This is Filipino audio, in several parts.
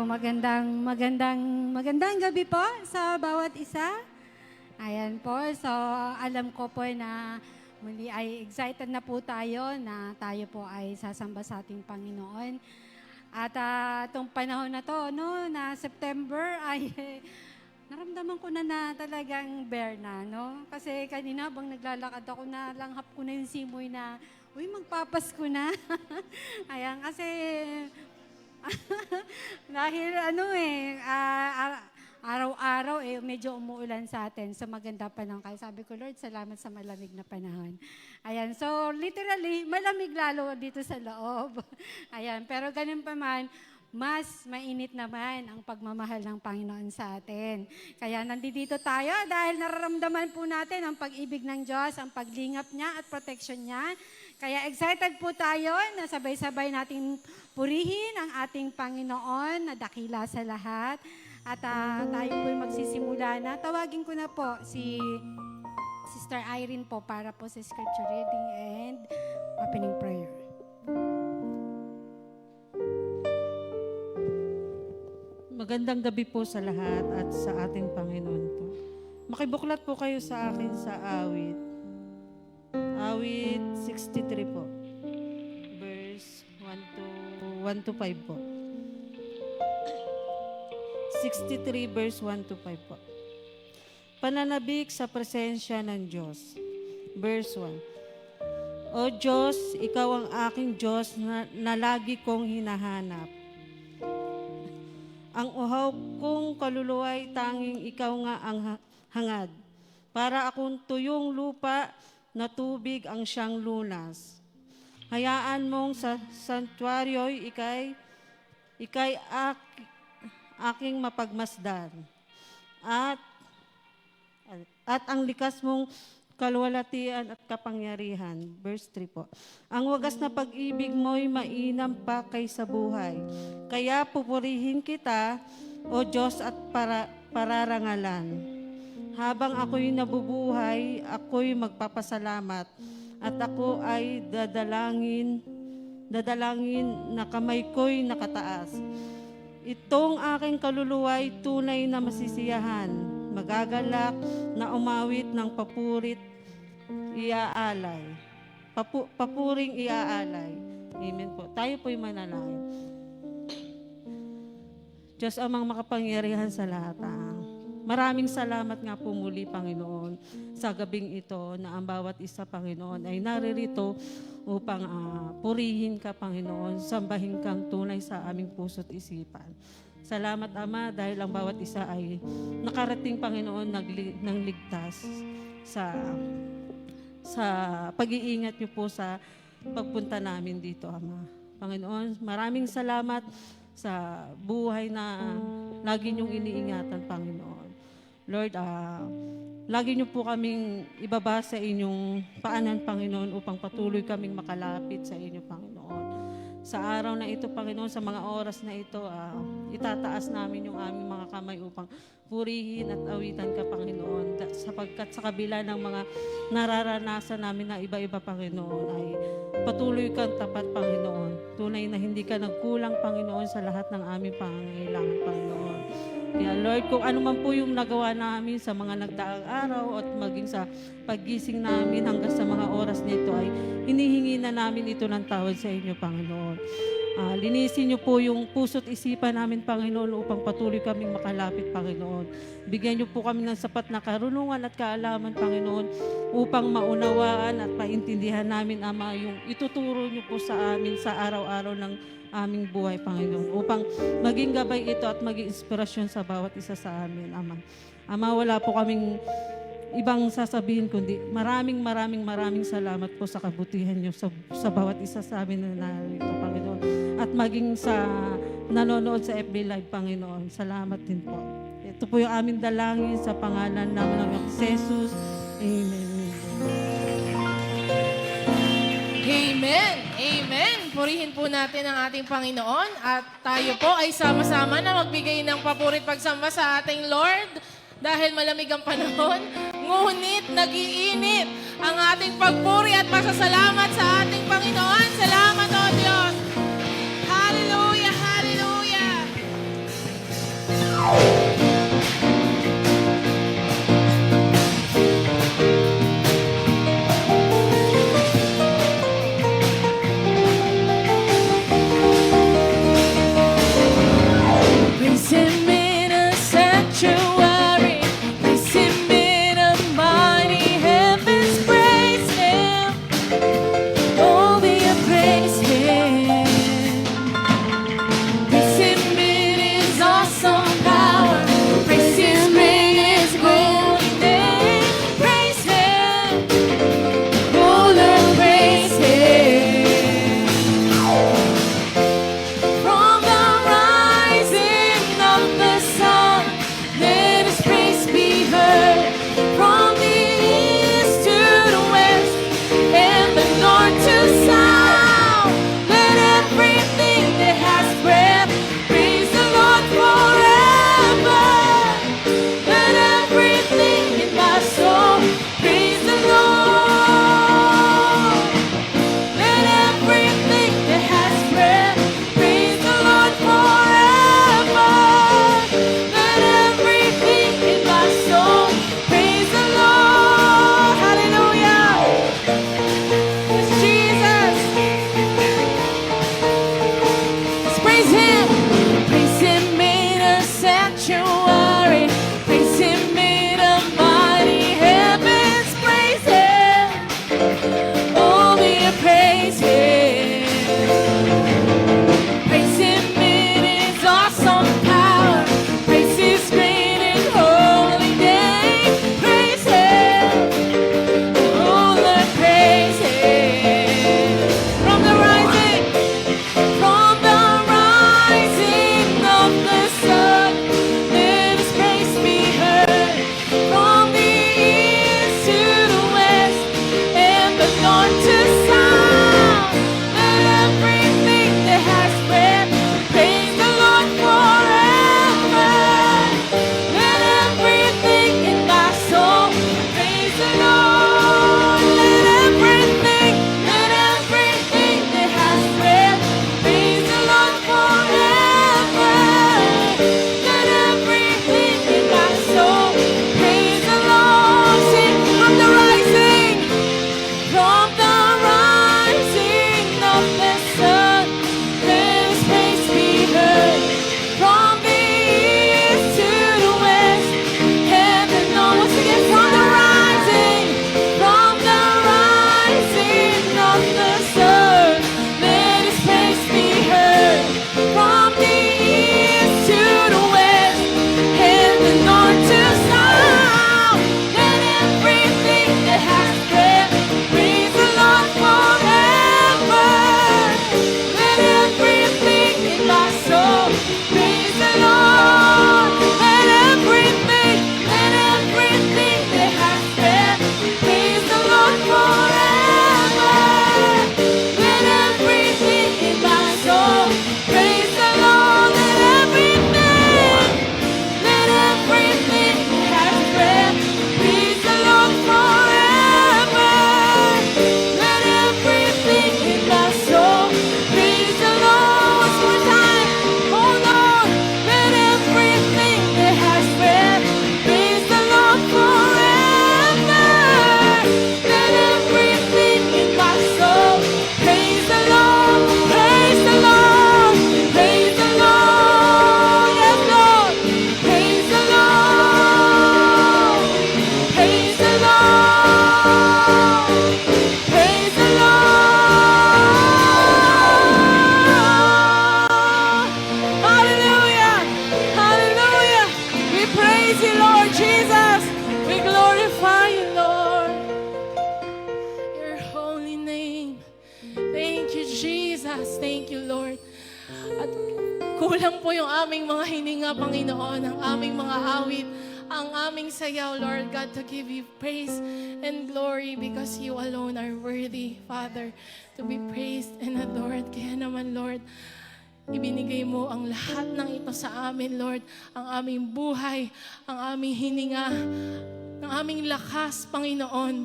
magandang gabi po sa bawat isa. Ayan po, so alam ko po na muli ay excited na po tayo na tayo po ay sasamba sa ating Panginoon. At itong panahon na to, no, na September ay naramdaman ko na talagang bare na, no? Kasi kanina bang naglalakad ako na langhap ko na yung simoy na, uy, magpapasko na. Ayan, kasi dahil araw-araw medyo umuulan sa atin. So maganda pa lang kayo. Sabi ko, Lord, salamat sa malamig na panahon. Ayan, so literally, malamig lalo dito sa loob. Ayan, pero ganun pa man, mas mainit naman ang pagmamahal ng Panginoon sa atin. Kaya nandito tayo dahil nararamdaman po natin ang pag-ibig ng Diyos, ang paglingap niya at protection niya. Kaya excited po tayo na sabay-sabay natin purihin ang ating Panginoon na dakila sa lahat. At tayo po magsisimula na. Tawagin ko na po si Sister Irene po para po sa scripture reading and opening prayer. Magandang gabi po sa lahat at sa ating Panginoon po. Makibuklat po kayo sa akin sa awit. Awit 63 po. Verse 1 to 5 po. 63 verse 1 to 5 po. Pananabik sa presensya ng Diyos. Verse 1. O Diyos, ikaw ang aking Diyos na lagi kong hinahanap. Ang uhaw kong kaluluwa'y tanging ikaw nga ang hangad. Para akong tuyong lupa na tubig ang siyang lunas. Hayaan mong sa santuaryo'y ikay aking mapagmasdan. At ang likas mong kaluwalhatian at kapangyarihan. Verse 3 po. Ang wagas na pag-ibig mo'y mainam pa kaysa buhay. Kaya pupurihin kita, O Diyos, at pararangalan. Habang ako'y nabubuhay, ako'y magpapasalamat. At ako ay dadalangin na kamay ko'y nakataas. Itong aking kaluluwa'y tunay na masisiyahan, magagalak na umawit ng papurit iaalay. Papuring iaalay. Amen po. Tayo po'y manalangin. Diyos amang makapangyarihan sa lahat. Maraming salamat nga po muli, Panginoon, sa gabing ito na ang bawat isa, Panginoon, ay naririto upang purihin ka, Panginoon, sambahin kang tunay sa aming puso't isipan. Salamat, Ama, dahil ang bawat isa ay nakarating, Panginoon, ng ligtas sa pag-iingat niyo po sa pagpunta namin dito, Ama. Panginoon, maraming salamat sa buhay na lagi niyong iniingatan, Panginoon. Lord, lagi niyo po kaming ibaba sa inyong paanan, Panginoon, upang patuloy kaming makalapit sa inyo, Panginoon. Sa araw na ito, Panginoon, sa mga oras na ito, itataas namin yung aming mga kamay upang purihin at awitan ka, Panginoon. Sapagkat sa kabila ng mga nararanasan namin na iba-iba, Panginoon, ay patuloy kang tapat, Panginoon. Tunay na hindi ka nagkulang, Panginoon, sa lahat ng aming pangangailangan, Panginoon. Kaya Lord, kung ano man po yung nagawa namin sa mga nagdaang araw at maging sa paggising namin hanggang sa mga oras nito ay hinihingi na namin ito ng tawad sa inyo, Panginoon. Linisin niyo po yung puso't isipan namin, Panginoon, upang patuloy kaming makalapit, Panginoon. Bigyan niyo po kami ng sapat na karunungan at kaalaman, Panginoon, upang maunawaan at maintindihan namin, Ama, yung ituturo niyo po sa amin sa araw-araw ng aming buhay, Panginoon, upang maging gabay ito at maging inspirasyon sa bawat isa sa amin, Ama. Ama, wala po kaming ibang sasabihin kundi maraming salamat po sa kabutihan niyo sa bawat isa sa amin na narito, Panginoon. At maging sa nanonood sa FB Live, Panginoon, salamat din po. Ito po yung aming dalangin sa pangalan ng Jesus. Amen. Amen! Amen! Purihin po natin ang ating Panginoon at tayo po ay sama-sama na magbigay ng papurit pagsamba sa ating Lord dahil malamig ang panahon, ngunit nag-iinit ang ating pagpuri at pasasalamat sa ating Panginoon. Salamat, O Diyos! Hallelujah! Hallelujah! At kulang po yung aming mga hininga, Panginoon, ang aming mga awit, ang aming sayaw, Lord God, to give you praise and glory because you alone are worthy, Father, to be praised and adored. Kaya naman, Lord, ibinigay mo ang lahat ng ito sa amin, Lord, ang aming buhay, ang aming hininga, ang aming lakas, Panginoon,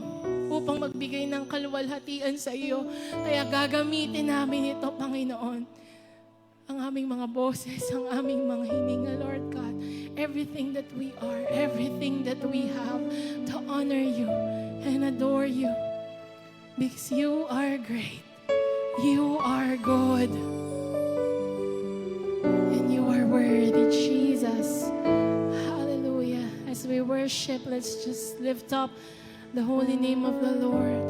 upang magbigay ng kaluwalhatian sa iyo. Kaya gagamitin namin ito, Panginoon. Ang aming mga boses, ang aming mga hininga, Lord God. Everything that we are, everything that we have to honor you and adore you. Because you are great. You are good. And you are worthy, Jesus. Hallelujah. As we worship, let's just lift up the holy name of the Lord.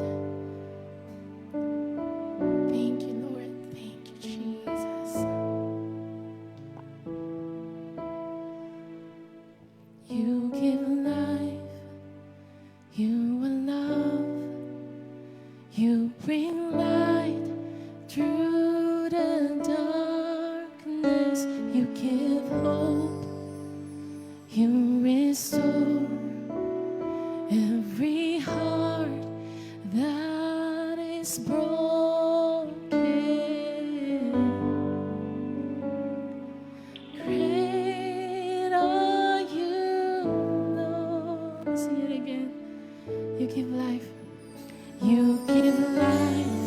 Thank you, Lord. Thank you, Jesus. You give life. You are love. You bring light through the darkness. You give hope. You restore every heart that is broken. Great are you, Lord. Sing it again. You give life. You give life.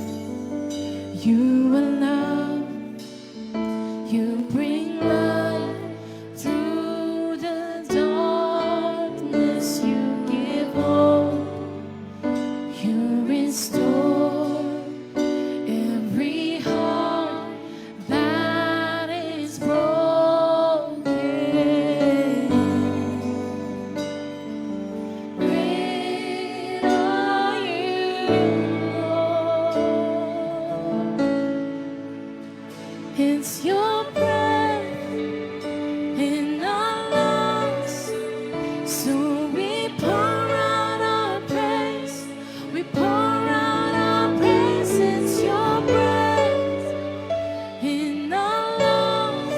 You are love. You bring light through the darkness. You give hope. You restore every heart that is broken. Great are you, Lord. It's your breath in our lungs, so we pour out our praise. We pour out our praise. It's your breath in our lungs,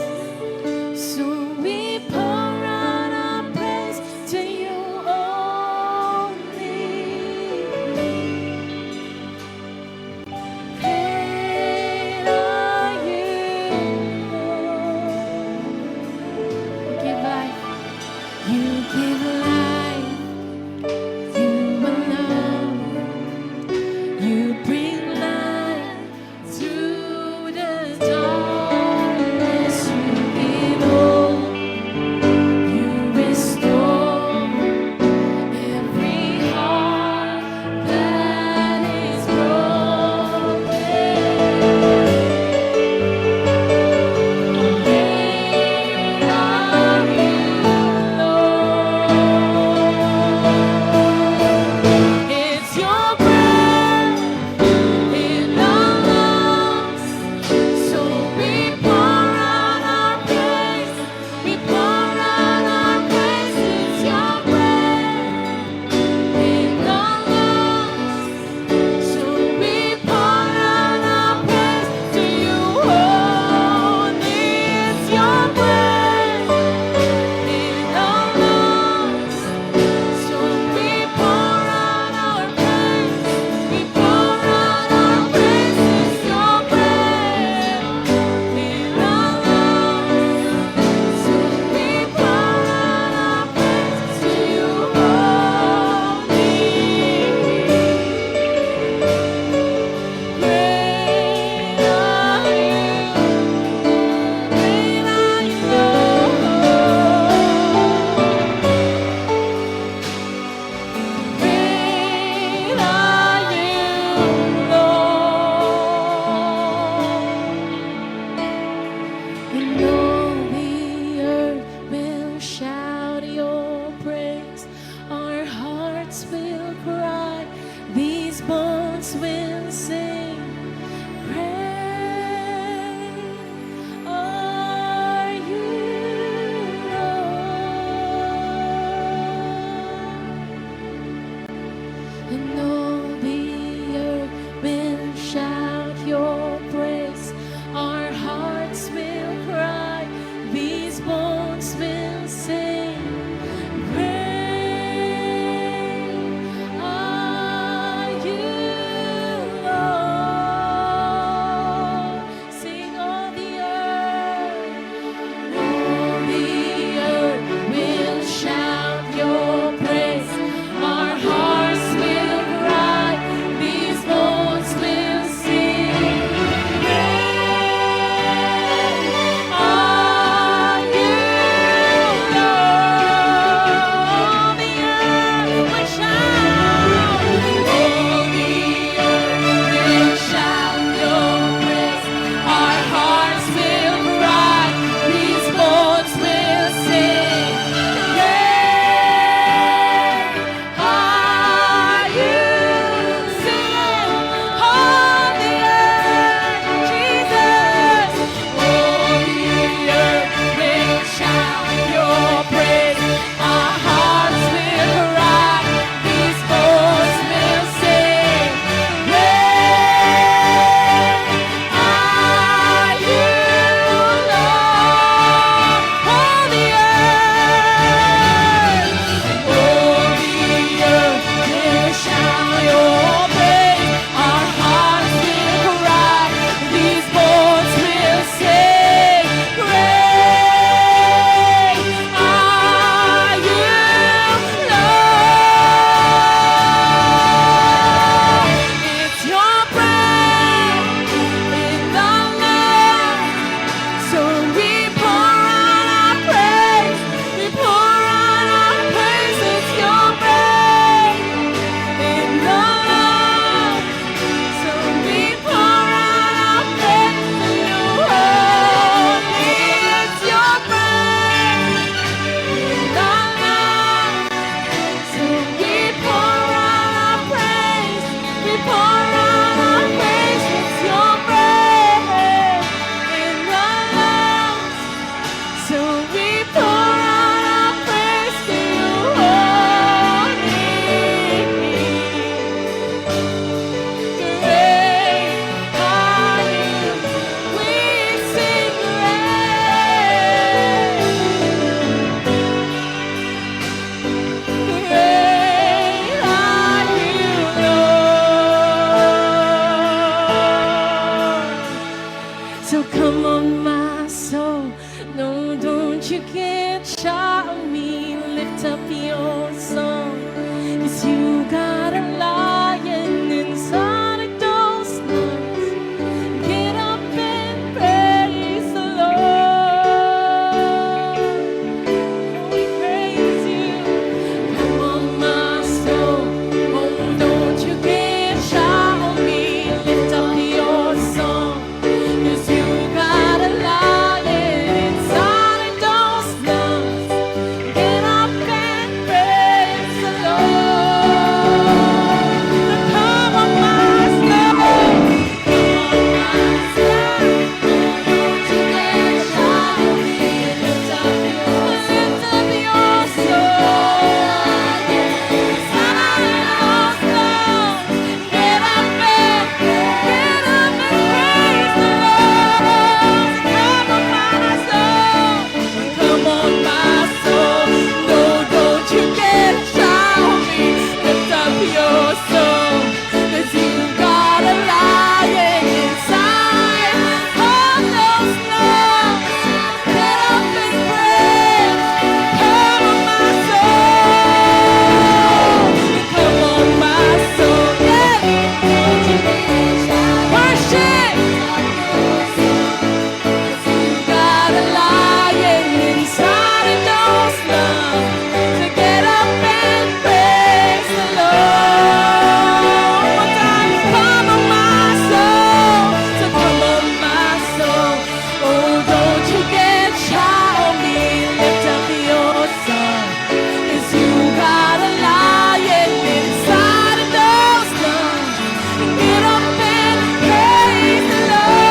so we pour out our praise to you only. Great are you, Lord. Give life. You give life. You are love. You bring light through the darkness. You give hope. You restore every heart that is broken. Great are you, Lord. It's your breath in our lungs, so we pour out our praise. We pour out our praise. It's your breath in our lungs, so we pour out our praise to you only. It's your breath in our lungs, so we pour out our praise. We pour out our praise. It's your breath in our lungs, so we pour out our praise to you only. Great are you, great are you, Lord. Great are you, Lord. And all the earth will shout your praise. Our hearts will cry. These bones will sing. Great are you, Lord. And all the earth will shout your praise. Our hearts will my soul. Yeah. Worship. Got a lion inside of those lungs. So get up and praise the Lord. One more time. Come on, my soul. So come on, my soul. Oh, don't you get shy on me. Lift up your song. 'Cause you got a lion inside of those lungs. Get up and praise the Lord.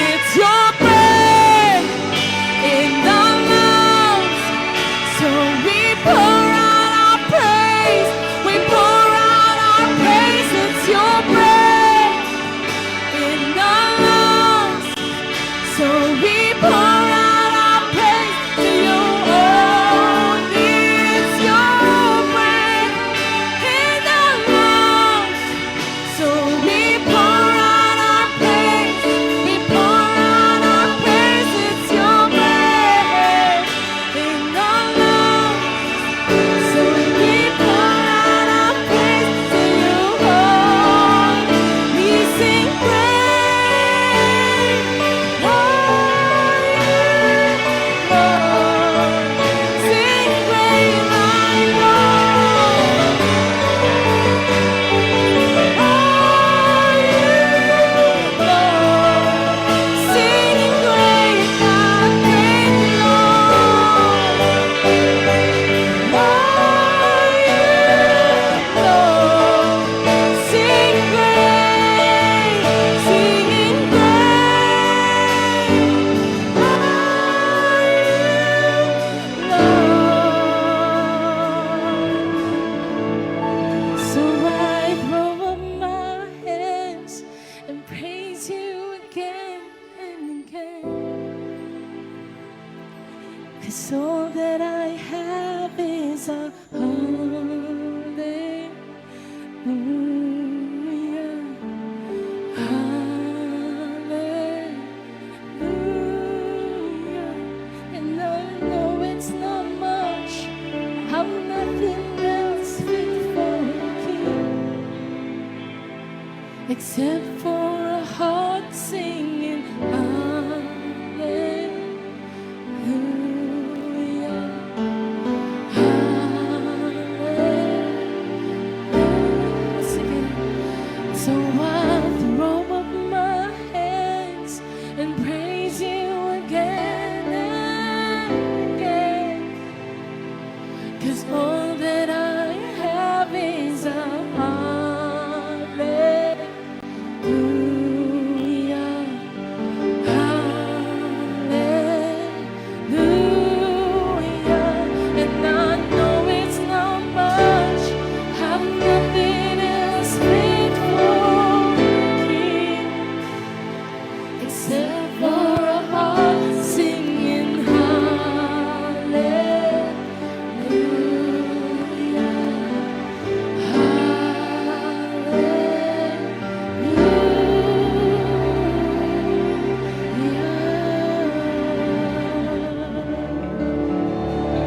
It's your breath in the lungs. So we pour out our praise. We pour out our praise. It's your breath in the lungs. So we pour out our praise to you only. It's your breath in the lungs. So we pour out our praise. We pour out our praise. It's your breath in the lungs. So we pour out our praise to you only. We sing praise. Sing praise, my Lord. Singing great, our great Lord. Sing great, singing great, Lord. So I throw up my hands and praise you again and again. 'Cause all that I have is a hallelujah. Hallelujah. And I know it's not much. I'm nothing else fit for a king, except for a heart singing hallelujah. Hallelujah. Sing it. So I throw up my hands and praise you again and again. 'Cause all that I have is a hallelujah. Hallelujah. And I know it's not much. Have nothing else fit for me, except for a heart singing hallelujah.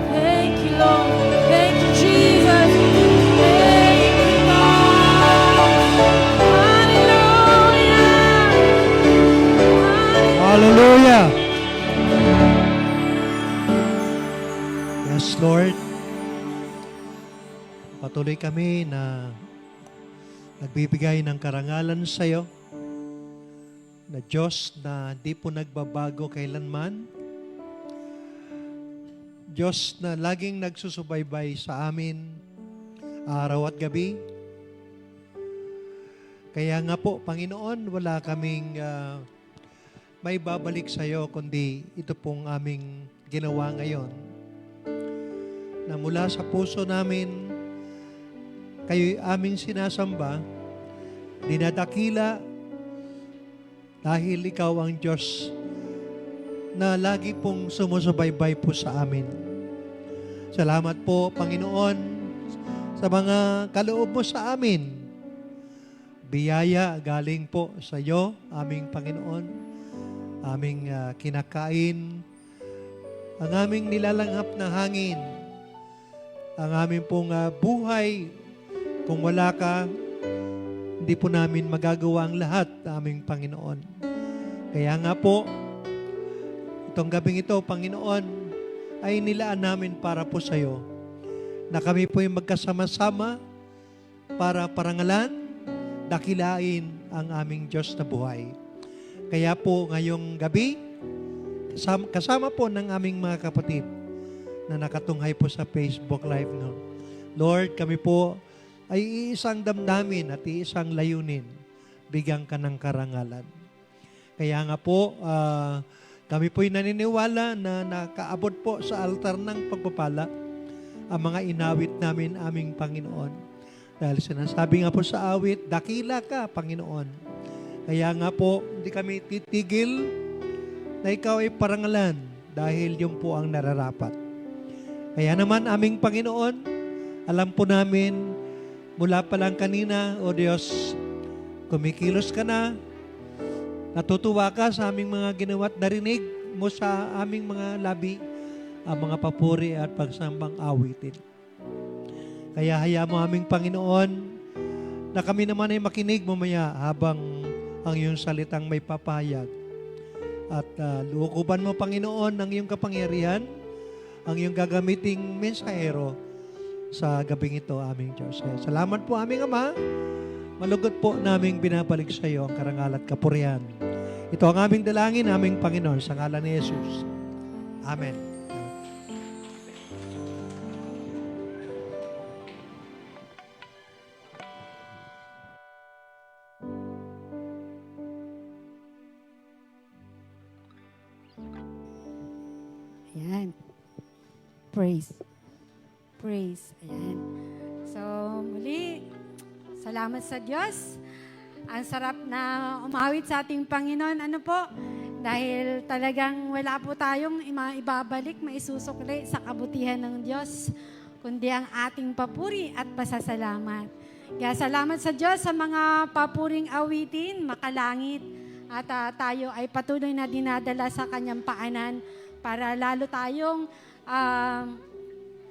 Thank you, Lord. Thank you, Jesus. Thank you, Lord. Hallelujah. Hallelujah! Yes, Lord. Patuloy kami na nagbibigay ng karangalan sa iyo, na Diyos na di po nagbabago kailanman, Diyos na laging nagsusubaybay sa amin araw at gabi. Kaya nga po, Panginoon, wala kaming may babalik sa iyo, kundi ito pong aming ginawa ngayon. Na mula sa puso namin, kayo'y aming sinasamba, dinadakila, dahil ikaw ang Diyos na lagi pong sumusubaybay po sa amin. Salamat po, Panginoon, sa mga kaloob mo sa amin. Biyaya galing po sa iyo, aming Panginoon, aming kinakain, ang aming nilalanghap na hangin, ang aming pong buhay. Kung wala ka, hindi po namin magagawa ang lahat, aming Panginoon. Kaya nga po, itong gabing ito, Panginoon, ay nilaan namin para po sa iyo, na kami po ay magkasama-sama para parangalan, dakilain ang aming Diyos na buhay. Kaya po ngayong gabi, kasama po ng aming mga kapatid na nakatunghay po sa Facebook Live. No? Lord, kami po ay iisang damdamin at iisang layunin. Bigyan ka ng karangalan. Kaya nga po, kami po'y naniniwala na nakaabot po sa altar ng pagpapala ang mga inawit namin aming Panginoon. Dahil sinasabi nga po sa awit, dakila ka, Panginoon. Kaya nga po, hindi kami titigil na ikaw ay parangalan dahil yun po ang nararapat. Kaya naman aming Panginoon, alam po namin mula pa lang kanina, O Diyos, kumikilos ka na, natutuwa ka sa aming mga ginawa at narinig mo sa aming mga labi ang mga papuri at pagsambang awitin. Kaya haya mo aming Panginoon na kami naman ay makinig mamaya habang ang iyong salitang may papahayag. At lukuban mo, Panginoon, ang iyong kapangyarihan, ang iyong gagamiting mensahero sa gabing ito, aming Diyos. Salamat po, aming Ama. Malugod po naming binabalik sa iyo ang karangal at kapurihan. Ito ang aming dalangin, aming Panginoon, sa ngalan ni Jesus. Amen. Ayan. Praise. Praise. Ayan. So, muli, salamat sa Diyos. Ang sarap na umawit sa ating Panginoon. Ano po? Dahil talagang wala po tayong ibabalik, maisusukli sa kabutihan ng Diyos, kundi ang ating papuri at pasasalamat. Kaya salamat sa Diyos sa mga papuring awitin, makalangit, at tayo ay patuloy na dinadala sa kanyang paanan para lalo tayong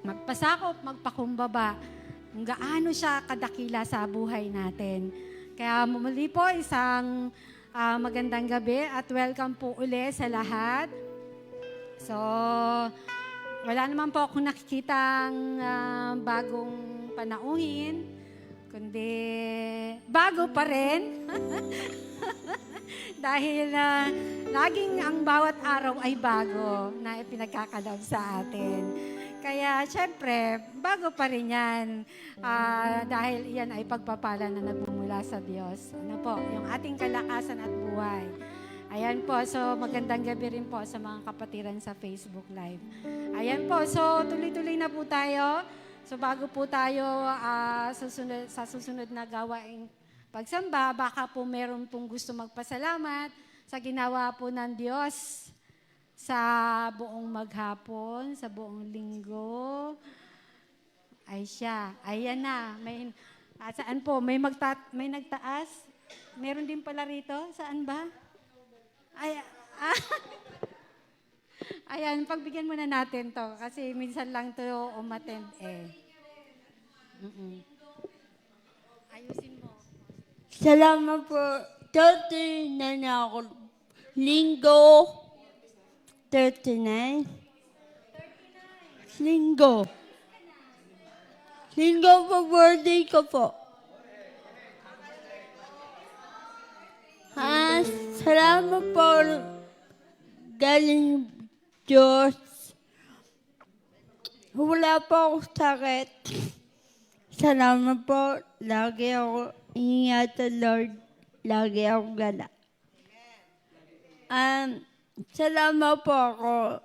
magpasakop, magpakumbaba kung gaano siya kadakila sa buhay natin. Kaya muli po, isang magandang gabi at welcome po uli sa lahat. So, wala naman po akong nakikitang bagong panauhin, kundi bago pa rin. Dahil laging ang bawat araw ay bago na ipinagkakaloob sa atin. Kaya syempre, bago pa rin yan. Dahil iyan ay pagpapala na nagmumula sa Diyos. Ano po, yung ating kalakasan at buhay. Ayan po, so magandang gabi rin po sa mga kapatiran sa Facebook Live. Ayan po, so tuloy-tuloy na po tayo. So bago po tayo sa susunod na gawaing pagsamba, baka po meron pong gusto magpasalamat sa ginawa po ng Diyos sa buong maghapon, sa buong linggo. Ay siya. Ayan na. Saan po? May nagtaas? Meron din pala rito? Saan ba? Ayan, pagbigyan muna natin to. Kasi minsan lang to umattend eh. Ayusin mo. Salamat po. Tuloy na ako. Linggo. 39. Linggo. Linggo po, birthday ko po. Salamat po. Galing Diyos. Wala po ako sakit. Salamat po. Lagi ako ingatan, Lord. Lagi ako gala. Salamat po ako.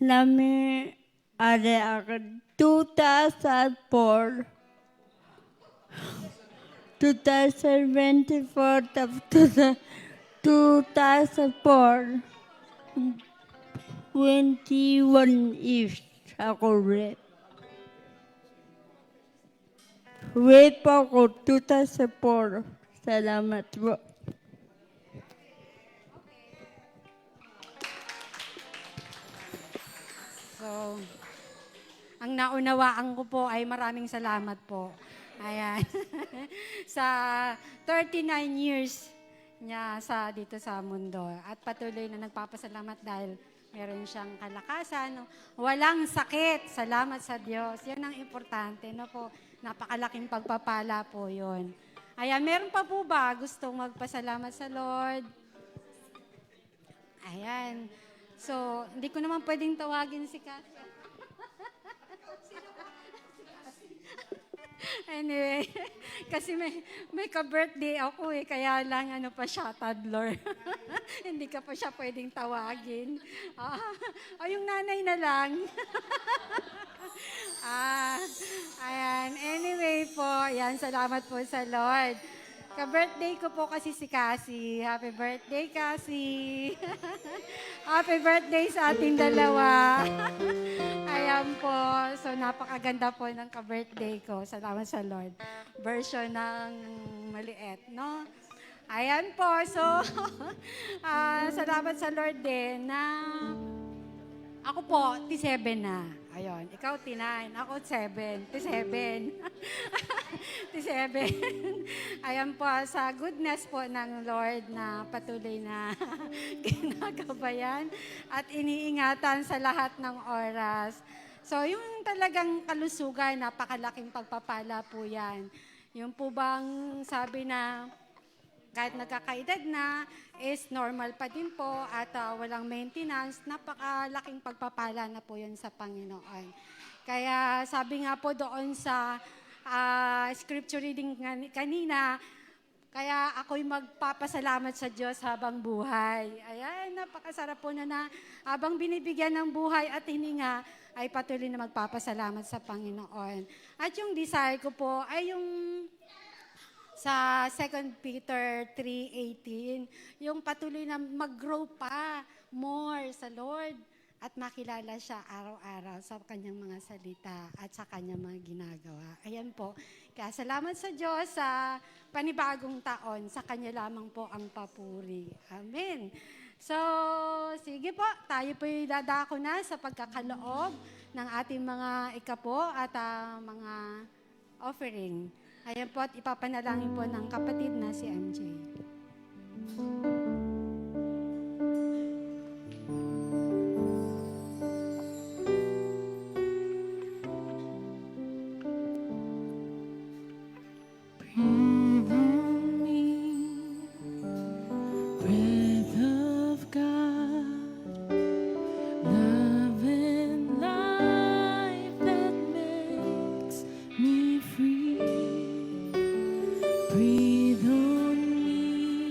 Namin ako 2004. 2024 tapos 2004. 21 years ako rep. Rep ako 2004. Salamat po. So, ang naunawaan ko po ay maraming salamat po. Ayan. Sa 39 years niya dito sa mundo. At patuloy na nagpapasalamat dahil meron siyang kalakasan. Walang sakit. Salamat sa Diyos. Yan ang importante. No po? Napakalaking pagpapala po yun. Ayan, meron pa po ba gustong magpasalamat sa Lord? Ayan. So, hindi ko naman pwedeng tawagin si Kathy. Anyway, kasi may ka-birthday ako kaya lang pa siya, toddler. Hindi ka pa siya pwedeng tawagin. Yung nanay na lang. Ayan. Anyway po, ayan, salamat po sa Lord. Ka-birthday ko po kasi si Cassie. Happy birthday, Cassie. Happy birthday sa ating dalawa. Ayan po. So, napakaganda po ng ka-birthday ko. Salamat sa Lord. Version ng maliit, no? Ayan po. So, salamat sa Lord din na ako po, T7 na. Ayun, ikaw T9, ako 7. T7. T7. Ayan po, sa goodness po ng Lord na patuloy na ginagabayan at iniingatan sa lahat ng oras. So, yung talagang kalusugan, napakalaking pagpapala po yan. Yung po bang sabi na kahit nagkakaedad na, is normal pa din po at walang maintenance, napakalaking pagpapala na po yun sa Panginoon. Kaya sabi nga po doon sa scripture reading kanina, kaya ako'y magpapasalamat sa Diyos habang buhay. Ayan, napakasarap po na habang binibigyan ng buhay at hininga, ay patuloy na magpapasalamat sa Panginoon. At yung desire ko po ay yung sa 2 Peter 3:18, yung patuloy na mag-grow pa more sa Lord at makilala siya araw-araw sa kanyang mga salita at sa kanyang mga ginagawa. Ayan po. Kaya salamat sa Diyos sa panibagong taon. Sa kanya lamang po ang papuri. Amen. So, sige po. Tayo po dadako na sa pagkakaloob ng ating mga ikapo at mga offering. Ayan po at ipapanalangin po ng kapatid na si MJ. Breathe on me, breath of God, love and life that makes me free. Breathe on me,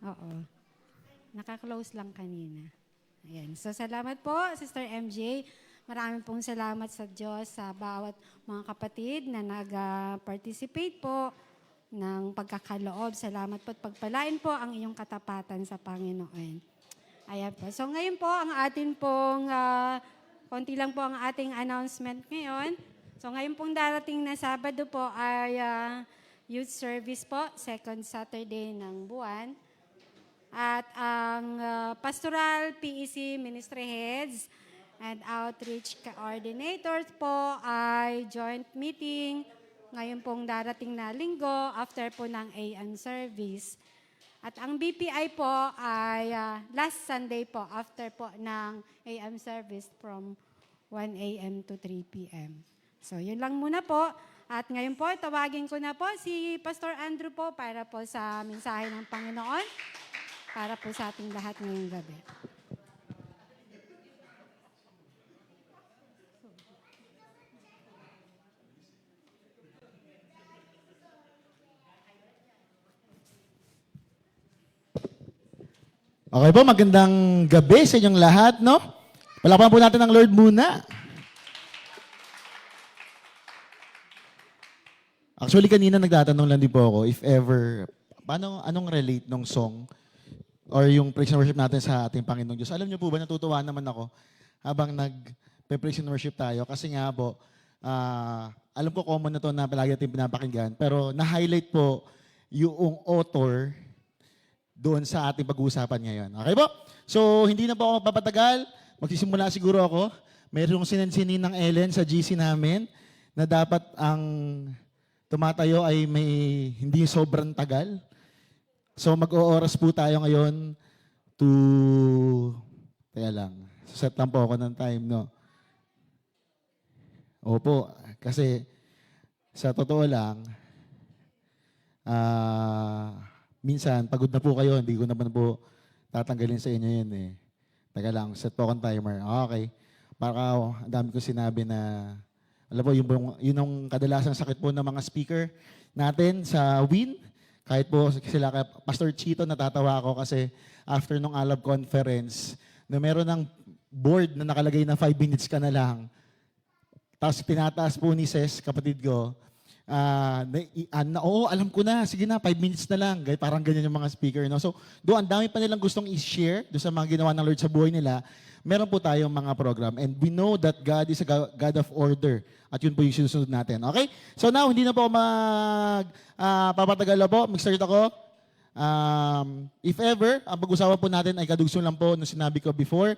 Oo. Naka-close lang kanina. Ayan. So, salamat po, Sister MJ. Maraming pong salamat sa Diyos sa bawat mga kapatid na nag-participate po ng pagkakaloob. Salamat po at pagpalain po ang iyong katapatan sa Panginoon. Ayan po. So, ngayon po, ang atin pong, konti lang po ang ating announcement ngayon. So, ngayon pong darating na Sabado po ay youth service po, second Saturday ng buwan. At ang pastoral PEC ministry heads and outreach coordinators po ay joint meeting ngayon pong darating na linggo after po ng AM service. At ang BPI po ay last Sunday po after po ng AM service from 1 a.m. to 3 p.m. So yun lang muna po. At ngayon po, tawagin ko na po si Pastor Andrew po para po sa mensahe ng Panginoon para po sa ating lahat ngayong gabi. Okay po, magandang gabi sa inyong lahat, no? Palakpakan po natin ang Lord muna. Actually, kanina nagtatanong lang din po ako if ever, anong relate nung song or yung praise and worship natin sa ating Panginoong Diyos. Alam niyo po ba, natutuwa naman ako habang nag-praise and worship tayo kasi nga po, alam ko common na to na palagi natin pinapakinggan, pero na-highlight po yung author doon sa ating pag-uusapan ngayon. Okay po? So, hindi na po ako magpapatagal. Magsisimula siguro ako. Mayroong sinansinin ng Ellen sa GC namin na dapat ang tumatayo ay may hindi sobrang tagal. So, mag-ooras po tayo ngayon to... Kaya lang. Set lang po ako ng time, no? Opo. Kasi, sa totoo lang, minsan, pagod na po kayo, hindi ko naman po tatanggalin sa inyo yun eh. Teka lang, set po akong timer. Okay. Para ang dami ko sinabi na, alam po, yun yung kadalasang sakit po ng mga speaker natin sa WIN. Kahit po sila, kay Pastor Chito, natatawa ako kasi after nung Alab conference, na meron ng board na nakalagay na 5 minutes ka na lang. Tapos tinataas po ni Ses, kapatid ko, oo, alam ko na, sige na, 5 minutes na lang. Parang ganyan yung mga speaker. No? So, doon, ang dami pa nilang gustong i-share doon sa mga ginawa ng Lord sa buhay nila. Meron po tayong mga program. And we know that God is a God of order. At yun po yung sinusunod natin. Okay? So now, hindi na po papatagal na po. Mag-start ako. If ever, ang pag-usapan po natin ay kadugso lang po nung sinabi ko before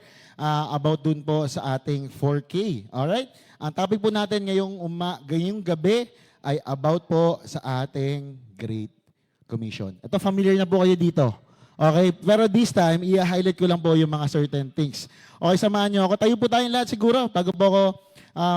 about dun po sa ating 4K. Alright? Ang topic po natin ngayong gabi ay about po sa ating Great Commission. Ito, familiar na po kayo dito. Okay? Pero this time, i-highlight ko lang po yung mga certain things. Okay, samahan nyo ako. Tayo po tayong lahat siguro. Bago po ako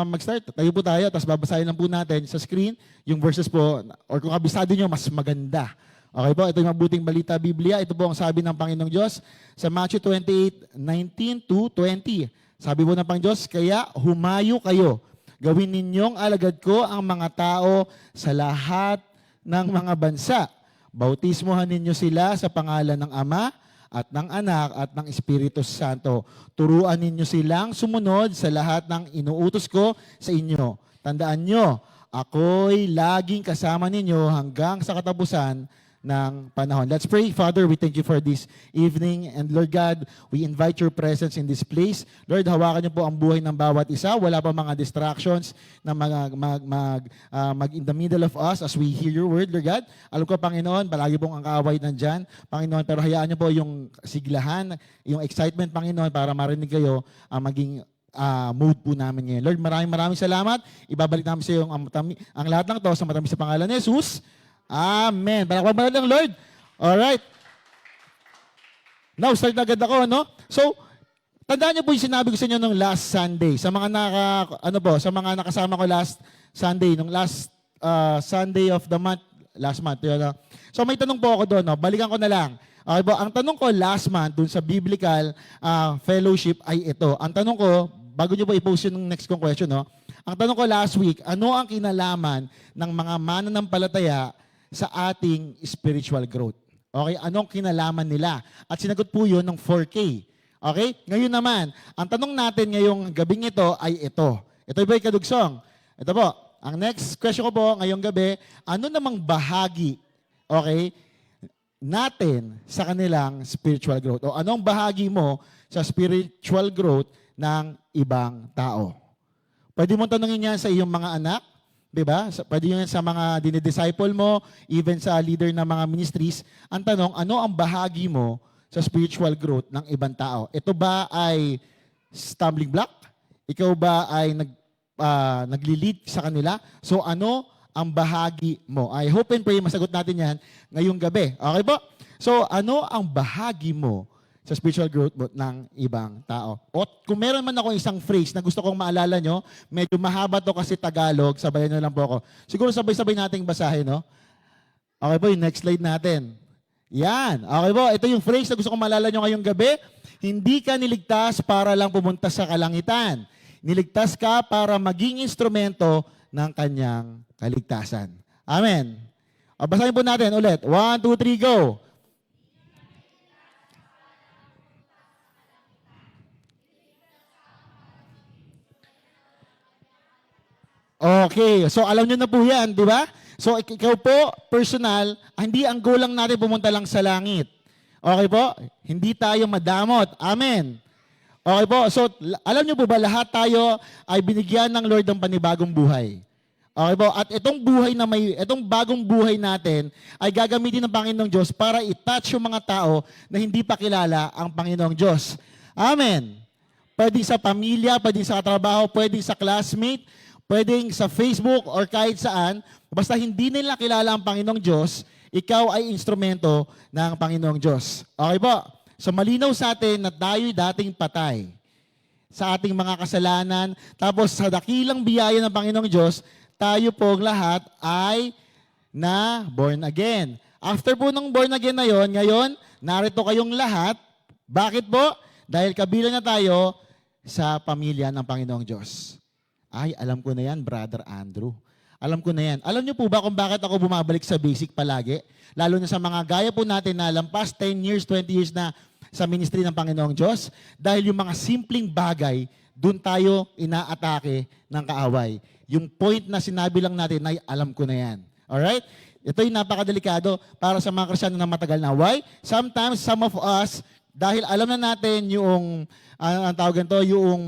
mag-start, tayo po tayo. Tapos babasahin lang po natin sa screen yung verses po. Or kung kabisado nyo, mas maganda. Okay po, ito yung mabuting balita Biblia. Ito po ang sabi ng Panginoong Diyos sa Matthew 28:19-20. Sabi po ng Panginoong Diyos, kaya humayo kayo. Gawin ninyong alagad ko ang mga tao sa lahat ng mga bansa. Bautismohan ninyo sila sa pangalan ng Ama at ng Anak at ng Espiritu Santo. Turuan ninyo silang sumunod sa lahat ng inuutos ko sa inyo. Tandaan nyo, ako'y laging kasama ninyo hanggang sa katapusan ng panahon. Let's pray. Father, we thank you for this evening. And Lord God, we invite your presence in this place. Lord, hawakan niyo po ang buhay ng bawat isa. Wala pa mga distractions na mag in the middle of us as we hear your word, Lord God. Alam ko, Panginoon, palagi pong ang kaaway nandyan. Panginoon, pero hayaan niyo po yung siglahan, yung excitement, Panginoon, para marinig kayo ang maging mood po namin ngayon. Lord, maraming salamat. Ibabalik namin sa iyo ang lahat ng to sa matamis sa pangalan ni Jesus. Amen. Palakpakan ba lang, Lord? Alright. Now, start na agad ako, no? So, tandaan niyo po yung sinabi ko sa inyo nung last Sunday. Sa mga sa mga nakasama ko last Sunday, nung last Sunday of the month, last month, yun, no? So, may tanong po ako doon, no? Balikan ko na lang. Okay po, ang tanong ko last month, dun sa biblical fellowship ay ito. Ang tanong ko, bago niyo po i-post yung next kong question, no? Ang tanong ko last week, ano ang kinalaman ng mga mananampalataya sa ating spiritual growth? Okay, anong kinalaman nila? At sinagot po yun ng 4K. Okay? Ngayon naman, ang tanong natin ngayong gabing ito ay ito. Ito ba yung kadugsong? Ito po, ang next question ko po ngayong gabi, ano namang bahagi, okay, natin sa kanilang spiritual growth? O anong bahagi mo sa spiritual growth ng ibang tao? Pwede mo tanongin yan sa iyong mga anak, di ba? Pwede yan sa mga dinidisciple mo, even sa leader ng mga ministries. Ang tanong, ano ang bahagi mo sa spiritual growth ng ibang tao? Ito ba ay stumbling block? Ikaw ba ay nagli-lead sa kanila? So ano ang bahagi mo? I hope and pray masagot natin yan ngayong gabi. Okay po? So ano ang bahagi mo sa spiritual growth mo ng ibang tao? O kung meron man ako isang phrase na gusto kong maalala nyo, medyo mahaba to kasi Tagalog, sabayan nyo lang po ako. Siguro sabay-sabay nating basahin, no? Okay po, yung next slide natin. Yan. Okay po, ito yung phrase na gusto kong maalala nyo ngayong gabi. Hindi ka niligtas para lang pumunta sa kalangitan. Niligtas ka para maging instrumento ng kanyang kaligtasan. Amen. O, basahin po natin ulit. 1, 2, 3, go. Okay, so alam nyo na po yan, di ba? So ikaw po, personal, hindi ang goal lang natin pumunta lang sa langit. Okay po? Hindi tayo madamot. Amen. Okay po, so alam nyo po ba, lahat tayo ay binigyan ng Lord ng panibagong buhay. Okay po, at itong bagong buhay natin ay gagamitin ng Panginoong Diyos para i-touch yung mga tao na hindi pa kilala ang Panginoong Diyos. Amen. Pwede sa pamilya, pwede sa trabaho, pwede sa classmate, pwedeng sa Facebook or kahit saan, basta hindi nila kilala ang Panginoong Diyos, ikaw ay instrumento ng Panginoong Diyos. Okay po? So malinaw sa atin na tayo'y dating patay sa ating mga kasalanan. Tapos sa dakilang biyaya ng Panginoong Diyos, tayo pong lahat ay na born again. After po ng born again na yon, ngayon, narito kayong lahat. Bakit po? Dahil kabilang na tayo sa pamilya ng Panginoong Diyos. Ay, alam ko na yan, Brother Andrew. Alam ko na yan. Alam niyo po ba kung bakit ako bumabalik sa basic palagi? Lalo na sa mga gaya po natin na lampas 10 years, 20 years na sa ministry ng Panginoong Diyos. Dahil yung mga simpleng bagay, dun tayo inaatake ng kaaway. Yung point na sinabi lang natin, ay alam ko na yan. Alright? Ito yung napakadelikado para sa mga Kristyano na matagal na. Why? Sometimes, some of us, dahil alam na natin yung, ang tawag nito, yung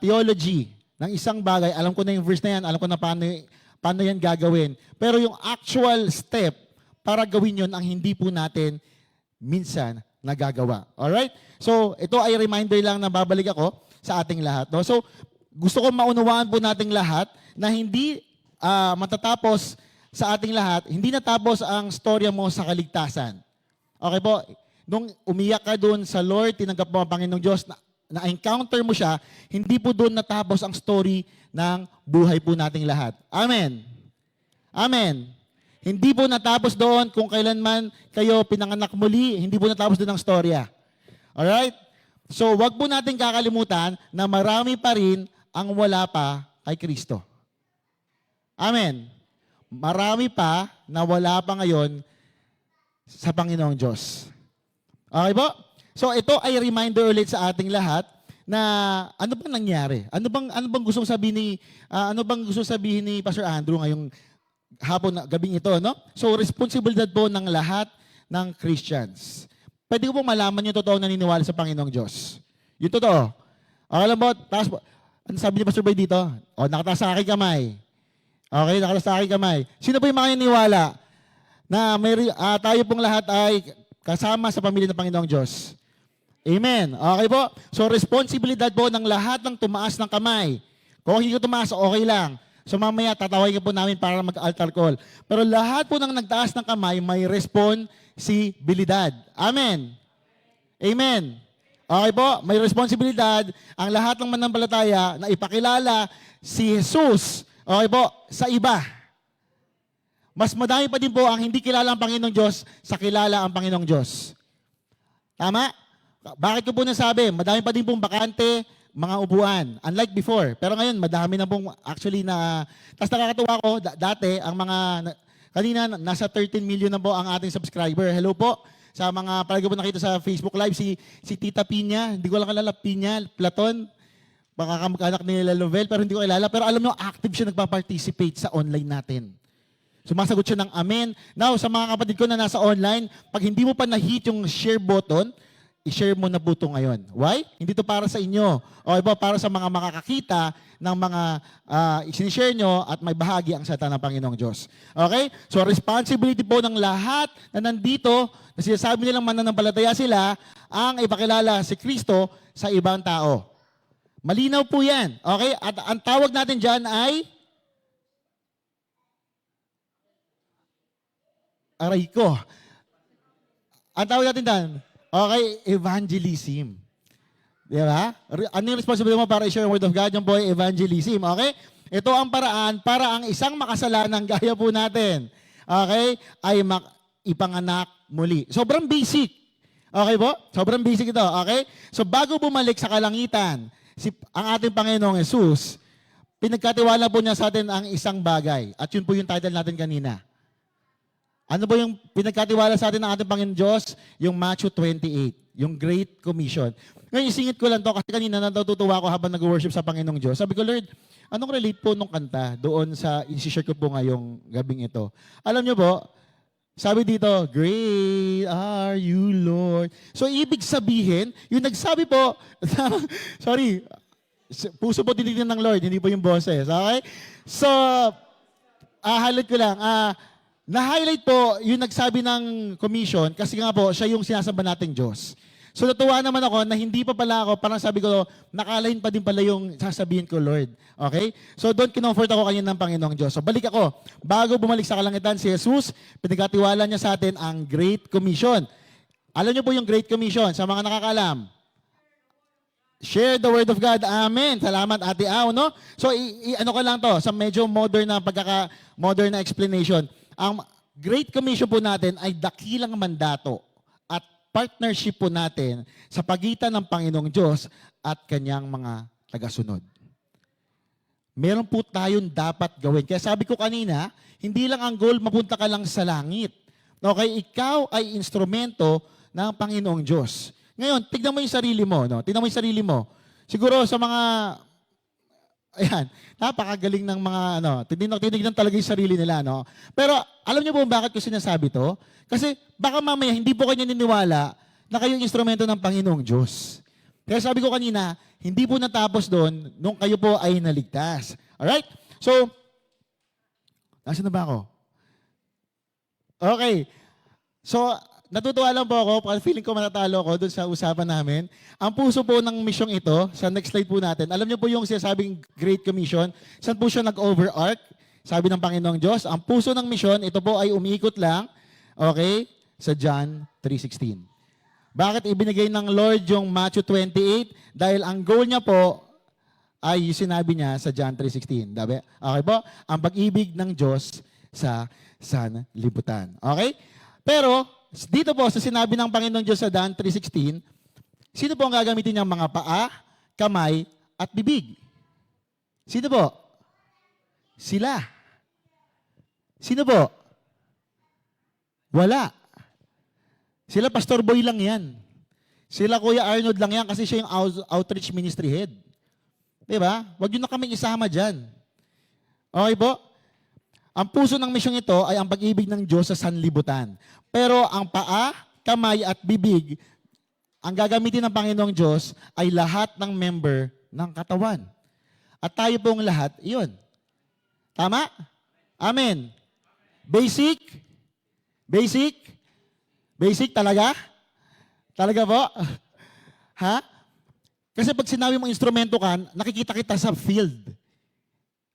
theology ng isang bagay, alam ko na yung verse na yan, alam ko na paano yan gagawin. Pero yung actual step para gawin yon ang hindi po natin minsan nagagawa. Alright? So, ito ay reminder lang na babalik ako sa ating lahat. No? So, gusto ko maunawaan po nating lahat na hindi matatapos sa ating lahat, hindi natapos ang storya mo sa kaligtasan. Okay po? Nung umiyak ka doon sa Lord, tinanggap mo ang Panginoong Diyos, na-encounter mo siya, hindi po doon natapos ang story ng buhay po nating lahat. Amen. Amen. Hindi po natapos doon kung kailanman kayo pinanganak muli, hindi po natapos doon ang storya. Alright? So, wag po natin kakalimutan na marami pa rin ang wala pa kay Kristo. Amen. Marami pa na wala pa ngayon sa Panginoong Diyos. Okay po? So ito ay reminder ulit sa ating lahat na ano bang nangyari? Ano bang gusto sabihin ni Pastor Andrew ngayong hapon na gabing ito, no? So responsibilidad po ng lahat ng Christians. Pwede ko pong malaman yung totoong naniniwala sa Panginoong Diyos. Yung totoo. Okay lang po, taas po. Ano sabi ni Pastor Boy dito? O, nakataas sa aking kamay. Okay, nakataas sa aking kamay. Sino po yung mga naniniwala na tayo pong lahat ay kasama sa pamilya ng Panginoong Diyos? Amen. Okay po? So, responsibilidad po ng lahat ng tumaas ng kamay. Kung hindi ko tumaas, okay lang. So, mamaya, tatawagin po namin para mag-altar call. Pero lahat po ng nagtaas ng kamay, may responsibilidad. Amen. Amen. Okay po? May responsibilidad ang lahat ng mananampalataya na ipakilala si Jesus, okay po, sa iba. Mas madami pa din po ang hindi kilala ang Panginoong Diyos sa kilala ang Panginoong Diyos. Tama? Bakit ko po nasabi? Madami pa din pong bakante, mga upuan. Unlike before. Pero ngayon, madami na pong actually na... Tapos nakakatuwa ko, dati, ang mga Kanina, nasa 13 million na po ang ating subscriber. Hello po sa mga palagi po nakita sa Facebook Live. Si Tita Pinya, hindi ko lang kilala, Pinya, Platon, baka kamag-anak ni Lovel, pero hindi ko kilala. Pero alam nyo, active siya nagpa-participate sa online natin. Sumasagot siya ng amen. Now, sa mga kapatid ko na nasa online, pag hindi mo pa na-hit yung share button, i-share mo na po ito ngayon. Why? Hindi to para sa inyo. O iba, para sa mga makakakita ng mga isinishare nyo at may bahagi ang salita ng Panginoong Diyos. Okay? So, responsibility po ng lahat na nandito, na sinasabi nilang mananampalataya sila, ang ipakilala si Kristo sa ibang tao. Malinaw po yan. Okay? At ang tawag natin dyan ay aray ko. Ang tawag natin dyan, okay, evangelism. Di ba? Ano yung responsibility mo para i-share yung word of God? Yung po ay evangelism. Okay? Ito ang paraan para ang isang makasalanang gaya po natin, okay, ay ipanganak muli. Sobrang basic. Okay po? Sobrang basic ito. Okay? So bago bumalik sa kalangitan, ang ating Panginoong Jesus, pinagkatiwala po niya sa atin ang isang bagay. At yun po yung title natin kanina. Ano po yung pinagkatiwala sa atin ng ating Panginoon Diyos? Yung Matthew 28, yung Great Commission. Ngayon, isingit ko lang to kasi kanina natutuwa ko habang nag-worship sa Panginoong Diyos. Sabi ko, Lord, anong relate po nung kanta doon sa isi-share ko po ngayong gabing ito? Alam niyo po, sabi dito, great are you, Lord. So, ibig sabihin, yung nagsabi po, sorry, puso po tinitingnan ng Lord, hindi po yung boses. Okay? So, highlight ko lang. Na-highlight po yung nagsabi ng commission kasi nga po, siya yung sinasamba nating Diyos. So natuwa naman ako na hindi pa pala ako, parang sabi ko, nakalain pa din pala yung sasabihin ko, Lord. Okay? So doon kinomfort ako kanina ng Panginoong Diyos. So balik ako. Bago bumalik sa kalangitan si Jesus, pinagkatiwala niya sa atin ang Great Commission. Alam niyo po yung Great Commission sa mga nakakalam. Share the Word of God. Amen. Salamat, Ate Au, no? So, ano ko lang to, sa medyo modern na modern na explanation. Ang Great Commission po natin ay dakilang mandato at partnership po natin sa pagitan ng Panginoong Diyos at kanyang mga tagasunod. Meron po tayong dapat gawin. Kaya sabi ko kanina, hindi lang ang goal, mapunta ka lang sa langit. Okay, ikaw ay instrumento ng Panginoong Diyos. Ngayon, tignan mo yung sarili mo. No? Tignan mo yung sarili mo. Siguro sa mga, ayan, napakagaling ng mga, tinignan talaga yung sarili nila. No? Pero alam niyo po bakit ko sinasabi to? Kasi baka mamaya hindi po kayo niniwala na kayo yung instrumento ng Panginoong Diyos. Kaya sabi ko kanina, hindi po natapos doon nung kayo po ay naligtas. Alright? So, nasaan na ba ako? Okay. So, natutuwa lang po ako, feeling ko matatalo ako doon sa usapan namin. Ang puso po ng misyong ito, sa next slide po natin, alam niyo po yung sinasabing Great Commission, saan po siya nag-overarch? Sabi ng Panginoong Diyos, ang puso ng misyon, ito po ay umiikot lang, okay, sa John 3:16. Bakit ibinigay ng Lord yung Matthew 28? Dahil ang goal niya po ay yung sinabi niya sa John 3:16. Okay po? Ang pag-ibig ng Diyos sa sanlibutan. Okay? Pero, dito po sa sinabi ng Panginoong Diyos sa John 3:16, sino po ang gagamitin niyang mga paa, kamay, at bibig? Sino po? Sila. Sino po? Wala. Sila Pastor Boy lang yan. Sila Kuya Arnold lang yan kasi siya yung outreach ministry head. Diba? Huwag yun na kaming isama dyan. Okay po? Ang puso ng misyong ito ay ang pag-ibig ng Diyos sa sanlibutan. Pero ang paa, kamay at bibig, ang gagamitin ng Panginoong Diyos ay lahat ng member ng katawan. At tayo pong lahat, iyon. Tama? Amen. Basic? Basic? Basic talaga? Talaga po? Ha? Kasi pag sinabi mong instrumento ka, nakikita kita sa field.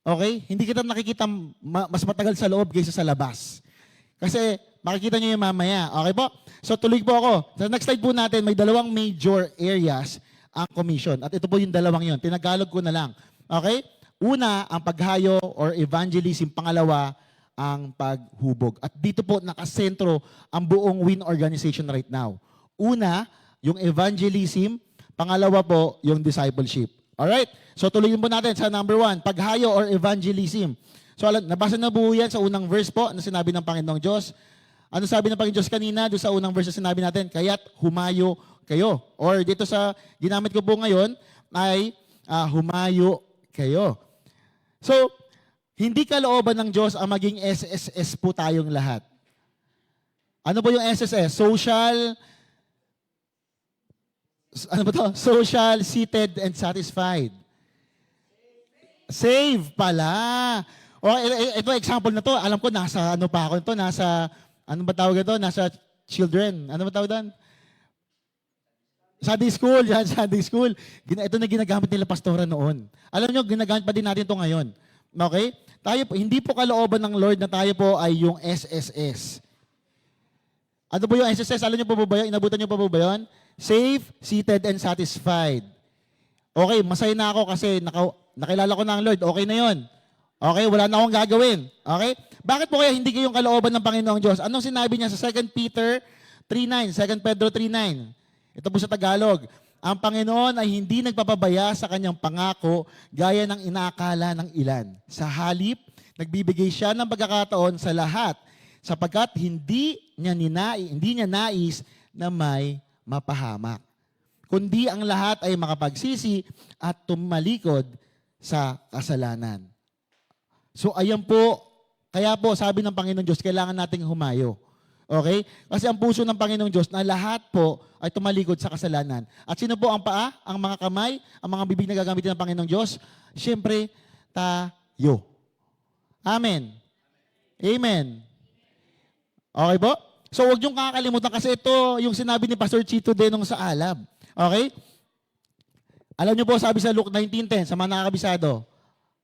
Okay? Hindi kita nakikita mas matagal sa loob kaysa sa labas. Kasi makikita nyo yung mamaya. Okay po? So tuloy po ako. Sa next slide po natin, may dalawang major areas ang commission. At ito po yung dalawang yon. Tinagalog ko na lang. Okay? Una, ang paghayo or evangelism. Pangalawa, ang paghubog. At dito po nakasentro ang buong WIN organization right now. Una, yung evangelism. Pangalawa po, yung discipleship. Alright? So tuloyin po natin sa number 1, paghayo or evangelism. So nabasa na po yan sa unang verse po na sinabi ng Panginoong Diyos. Ano sabi ng Panginoong Diyos kanina doon sa unang verse na sinabi natin? Kaya't humayo kayo. Or dito sa ginamit ko po ngayon ay humayo kayo. So, hindi kalooban ng Diyos ang maging SSS po tayong lahat. Ano po yung SSS? Social, seated, and satisfied. Save pala. O ito example na to, alam ko nasa ano pa ako nito, nasa ano ba tawag ito? Nasa children. Ano ba tawag doon? Sunday school, yan, Sunday school. Ito na ginagamit nila pastora noon. Alam nyo, ginagamit pa din natin ito ngayon. Okay? Tayo po, hindi po kalooban ng Lord na tayo po ay yung SSS. Ano po yung SSS? Alam nyo po ba yun? Inabutan nyo po ba yun? Safe, seated, and satisfied. Okay, masaya na ako kasi nakilala ko na ang Lord. Okay na yun. Okay, wala na akong gagawin. Okay? Bakit po kaya hindi kayong kalooban ng Panginoong Diyos? Anong sinabi niya sa 2 Peter 3:9, 2 Pedro 3:9? Ito po sa Tagalog. Ang Panginoon ay hindi nagpapabaya sa kanyang pangako gaya ng inaakala ng ilan. Sa halip, nagbibigay siya ng pagkakataon sa lahat sapagkat hindi niya nais na may mapahamak. Kundi ang lahat ay makapagsisi at tumalikod sa kasalanan. So ayan po, kaya po sabi ng Panginoong Diyos, kailangan nating humayo. Okay? Kasi ang puso ng Panginoong Diyos na lahat po ay tumalikod sa kasalanan. At sino po ang paa, ang mga kamay, ang mga bibig na gagamitin ng Panginoong Diyos? Siyempre, tayo. Amen. Amen. Okay po? So huwag niyong kakalimutan kasi ito yung sinabi ni Pastor Chito din nung sa Alab. Okay? Alam niyo po, sabi sa Luke 19:10, sa mga nakakabisado,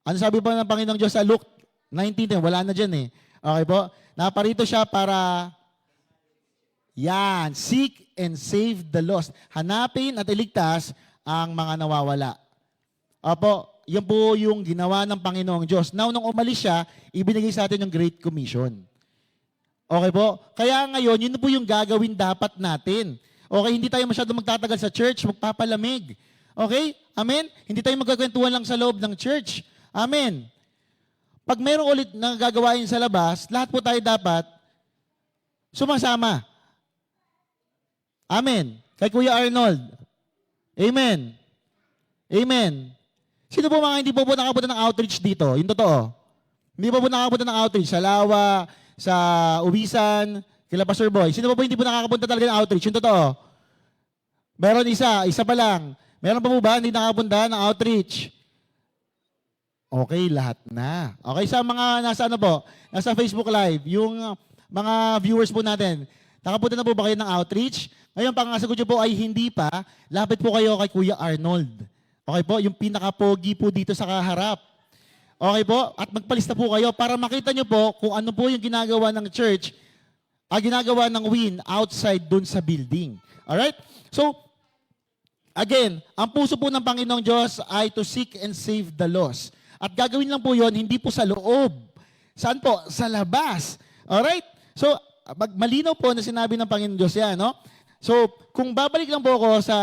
ano sabi po ng Panginoong Diyos sa Luke 19:10? Wala na dyan eh. Okay po? Naparito siya para, yan, seek and save the lost. Hanapin at iligtas ang mga nawawala. Opo, yan po yung ginawa ng Panginoong Diyos. Now, nung umalis siya, ibinigay sa atin yung Great Commission. Okay po? Kaya ngayon, yun po yung gagawin dapat natin. Okay, hindi tayo masyadong magtatagal sa church, magpapalamig. Okay? Amen? Hindi tayo magkakwentuhan lang sa loob ng church. Amen. Pag mayroong ulit na gagawain sa labas, lahat po tayo dapat sumasama. Amen. Kay Kuya Arnold. Amen. Amen. Sino po mga hindi po nakapunta ng outreach dito? Yung totoo. Hindi po nakapunta ng outreach sa Lawa, sa Ubisan, kila Pastor Boy. Sino po hindi po nakakapunta talaga ng outreach? Yung totoo. Meron isa pa lang. Meron pa po ba hindi nakapunta ng outreach? Okay, lahat na. Okay, sa mga nasa ano po, nasa Facebook Live, yung mga viewers po natin, nakapunta na po ba kayo ng outreach? Ngayon, pangasagot nyo po ay hindi pa, lapit po kayo kay Kuya Arnold. Okay po, yung pinaka-pogi po dito sa kaharap. Okay po, at magpalista po kayo para makita nyo po kung ano po yung ginagawa ng church, ginagawa ng WIN outside dun sa building. Alright? So, again, ang puso po ng Panginoong Diyos ay to seek and save the lost. At gagawin lang po yon hindi po sa loob. Saan po? Sa labas. Alright? So, malinaw po na sinabi ng Panginoong Diyos yan, no? So, kung babalik lang po ako sa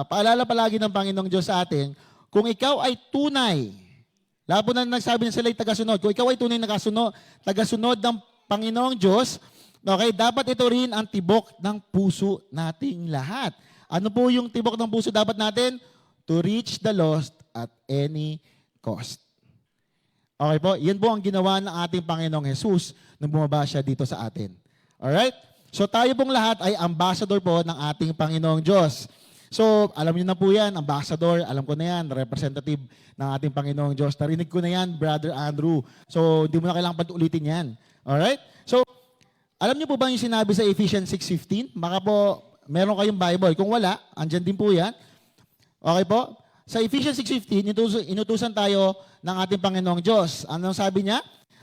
paalala palagi ng Panginoong Diyos sa atin, kung ikaw ay tunay, labo na nagsabi na sila ay tagasunod, kung ikaw ay tunay na tagasunod ng Panginoong Diyos, okay, dapat ito rin ang tibok ng puso nating lahat. Ano po yung tibok ng puso dapat natin? To reach the lost at any cost. Okay po? Yan po ang ginawa ng ating Panginoong Jesus nung bumaba siya dito sa atin. Alright? So tayo pong lahat ay ambassador po ng ating Panginoong Diyos. So alam niyo na po yan, ambassador, alam ko na yan, representative ng ating Panginoong Diyos. Narinig ko na yan, Brother Andrew. So hindi mo na kailangan patulitin yan. Alright? So alam niyo po ba yung sinabi sa Ephesians 6:15? Baka po meron kayong Bible. Kung wala, andyan din po yan. Okay po? Sa Ephesians 6:15, inutusan tayo ng ating Panginoong Diyos. Anong sabi niya?